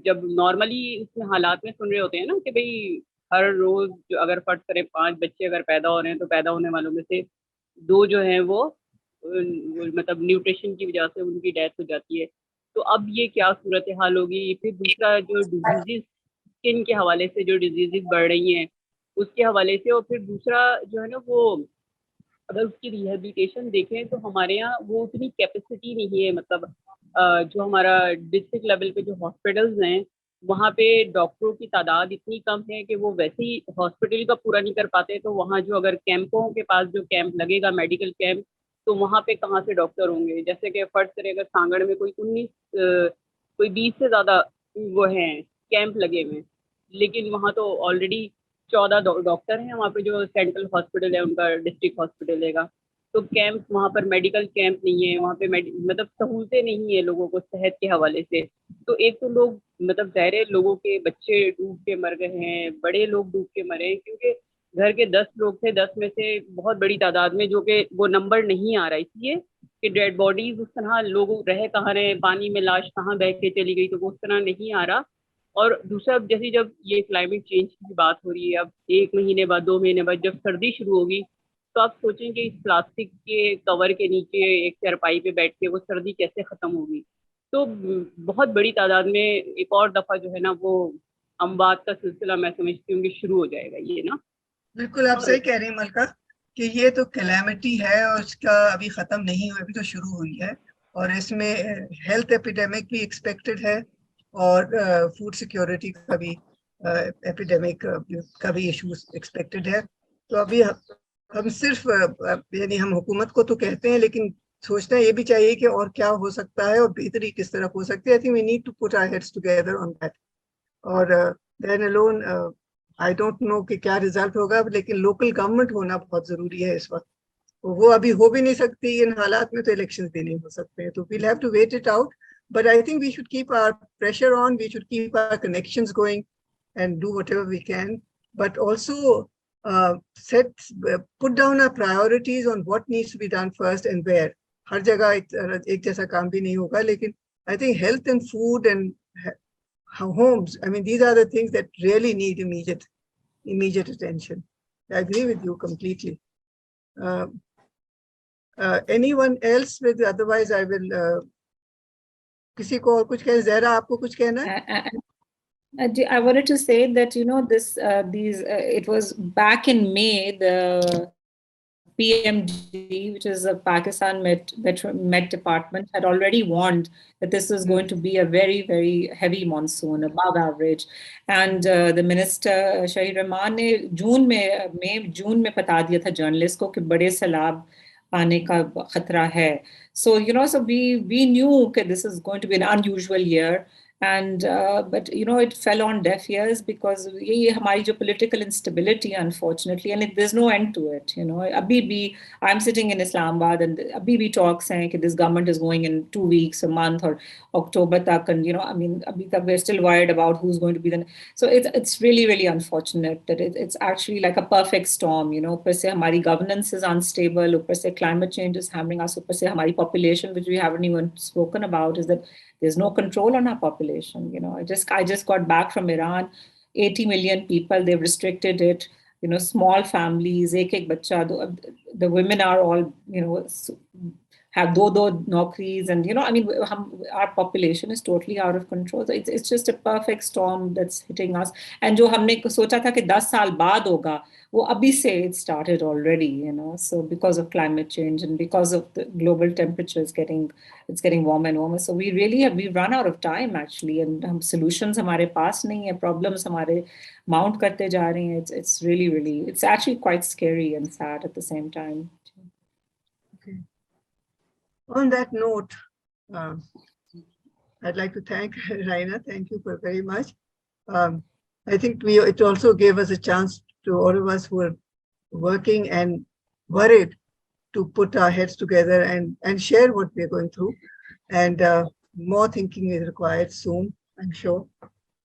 जब नॉर्मली इसमें हालात में सुन रहे होते हैं ना कि भाई हर रोज जो अगर फर्ज करें 5 बच्चे अगर पैदा हो रहे हैं तो पैदा होने वालों में से 2 जो हैं वो मतलब न्यूट्रिशन की वजह से उनकी डेथ हो जाती है। तो अब ये क्या सूरत हाल होगी। फिर दूसरा जो डिजीज़ स्किन के हवाले से जो डिजीज़ बढ़ रही हैं उसके हवाले से, और फिर दूसरा जो है ना वो अगर उसकी रिहेबिलिटेशन देखें तो हमारे यहाँ वो उतनी कैपेसिटी नहीं है। मतलब जो हमारा डिस्ट्रिक्ट लेवल पे जो हॉस्पिटल्स हैं वहाँ पे डॉक्टरों की तादाद इतनी कम है कि वो वैसे ही हॉस्पिटल का पूरा नहीं कर पाते। तो वहाँ जो अगर कैंपों के पास जो कैंप लगेगा मेडिकल कैंप, तो वहाँ पे कहाँ से डॉक्टर होंगे। जैसे कि फर्ज करें अगर सांगड़ में कोई 20 से ज़्यादा वो हैं कैंप लगे हुए, लेकिन वहाँ तो ऑलरेडी 14 डॉक्टर हैं वहाँ पे जो सेंट्रल हॉस्पिटल है उनका डिस्ट्रिक्ट हॉस्पिटल है। तो कैंप वहाँ पर मेडिकल कैंप नहीं है, वहाँ पे मतलब सहूलतें नहीं है लोगों को सेहत के हवाले से। तो एक तो लोग मतलब ज़ाहिर लोगों के बच्चे डूब के मर गए हैं, बड़े लोग डूब के मरे हैं, क्योंकि घर के 10 लोग थे, 10 में से बहुत बड़ी तादाद में जो कि वो नंबर नहीं आ रहा, इसलिए कि डेड बॉडीज उस तरह लोग रह कहाँ रहे, पानी में लाश कहाँ बह के चली गई, तो वो उस तरह नहीं आ रहा। और दूसरा जैसे जब ये क्लाइमेट चेंज की बात हो रही है, अब 1 महीने बाद 2 महीने बाद जब सर्दी शुरू होगी तो आप सोचें कि इस प्लास्टिक के कवर के नीचे एक चारपाई पे बैठ के वो सर्दी कैसे ख़त्म होगी। तो बहुत बड़ी तादाद में एक और दफ़ा जो है ना वो अमवात का सिलसिला मैं समझती हूँ कि शुरू हो जाएगा ये ना। बिल्कुल आप सही कह रही हैं मलका कि ये तो कैलामिटी है और इसका अभी खत्म नहीं हुआ, अभी तो शुरू हुई है। और इसमें हेल्थ एपिडेमिक भी एक्सपेक्टेड है और फूड सिक्योरिटी का भी एपिडेमिक का भी इशूज एक्सपेक्टेड है। तो अभी हम सिर्फ यानी हम हुकूमत को तो कहते हैं, लेकिन सोचना ये भी चाहिए कि और क्या हो सकता है और बेहतरी किस तरह हो सकती है। I think we need to put our heads together on that. और then alone I don't know कि क्या रिजल्ट होगा, लेकिन लोकल गवर्नमेंट होना बहुत जरूरी है इस वक्त। वो अभी हो भी नहीं सकती इन हालात में, तो इलेक्शंस भी नहीं हो सकते, तो we'll have to wait it out. But I think we should keep our pressure on, we should keep our connections going and do whatever we can, but also put down our priorities on what needs to be done first and where. हर जगह एक जैसा काम भी नहीं होगा, लेकिन I think health and food and homes, I mean, these are the things that really need immediate attention. I agree with you completely. Anyone else with, otherwise I will, किसी को और कुछ कहना? ज़हरा आपको कुछ कहना है? I wanted to say that, you know, it was back in May, the PMD, which is a Pakistan Met Department, had already warned that this was going to be a very, very heavy monsoon, above average. And the minister, Shahid Rahman, ने जून में बता दिया था journalist को कि बड़े सैलाब आने का खतरा है. So, you know, so we knew that this is going to be an unusual year. And but you know, it fell on deaf ears because ये हमारी जो political instability, unfortunately, and there's no end to it. You know, अभी भी I'm sitting in Islamabad and अभी भी talks saying that this government is going in 2 weeks, a month, or October तक, and you know, I mean, अभी तक we're still worried about who's going to be the. So it's really, really unfortunate that it's actually like a perfect storm. You know, ऊपर से हमारी governance is unstable, ऊपर से climate change is hammering us, ऊपर से हमारी population, which we haven't even spoken about, is that there's no control on our population. You know, I just got back from Iran. 80 million people, they've restricted it. You know, small families, ek bacha. The women are all, you know, have do naukris, and you know, I mean, our population is totally out of control. So it's just a perfect storm that's hitting us. And जो हमने सोचा था कि 10 साल बाद होगा, वो अभी से it started already, you know. So because of climate change and because of the global temperatures it's getting warmer and warmer. So we've run out of time actually, and solutions हमारे पास नहीं है, problems हमारे mount करते जा रहे हैं. It's really, really, it's actually quite scary and sad at the same time. Okay. On that note, I'd like to thank Rina. Thank you very much. I think it also gave us a chance to all of us who are working and worried to put our heads together and share what we're going through. And more thinking is required soon, I'm sure.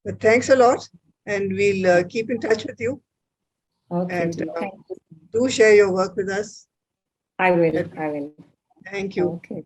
But thanks a lot, and we'll keep in touch with you. Okay. And do share your work with us. I will. Thank you. Okay.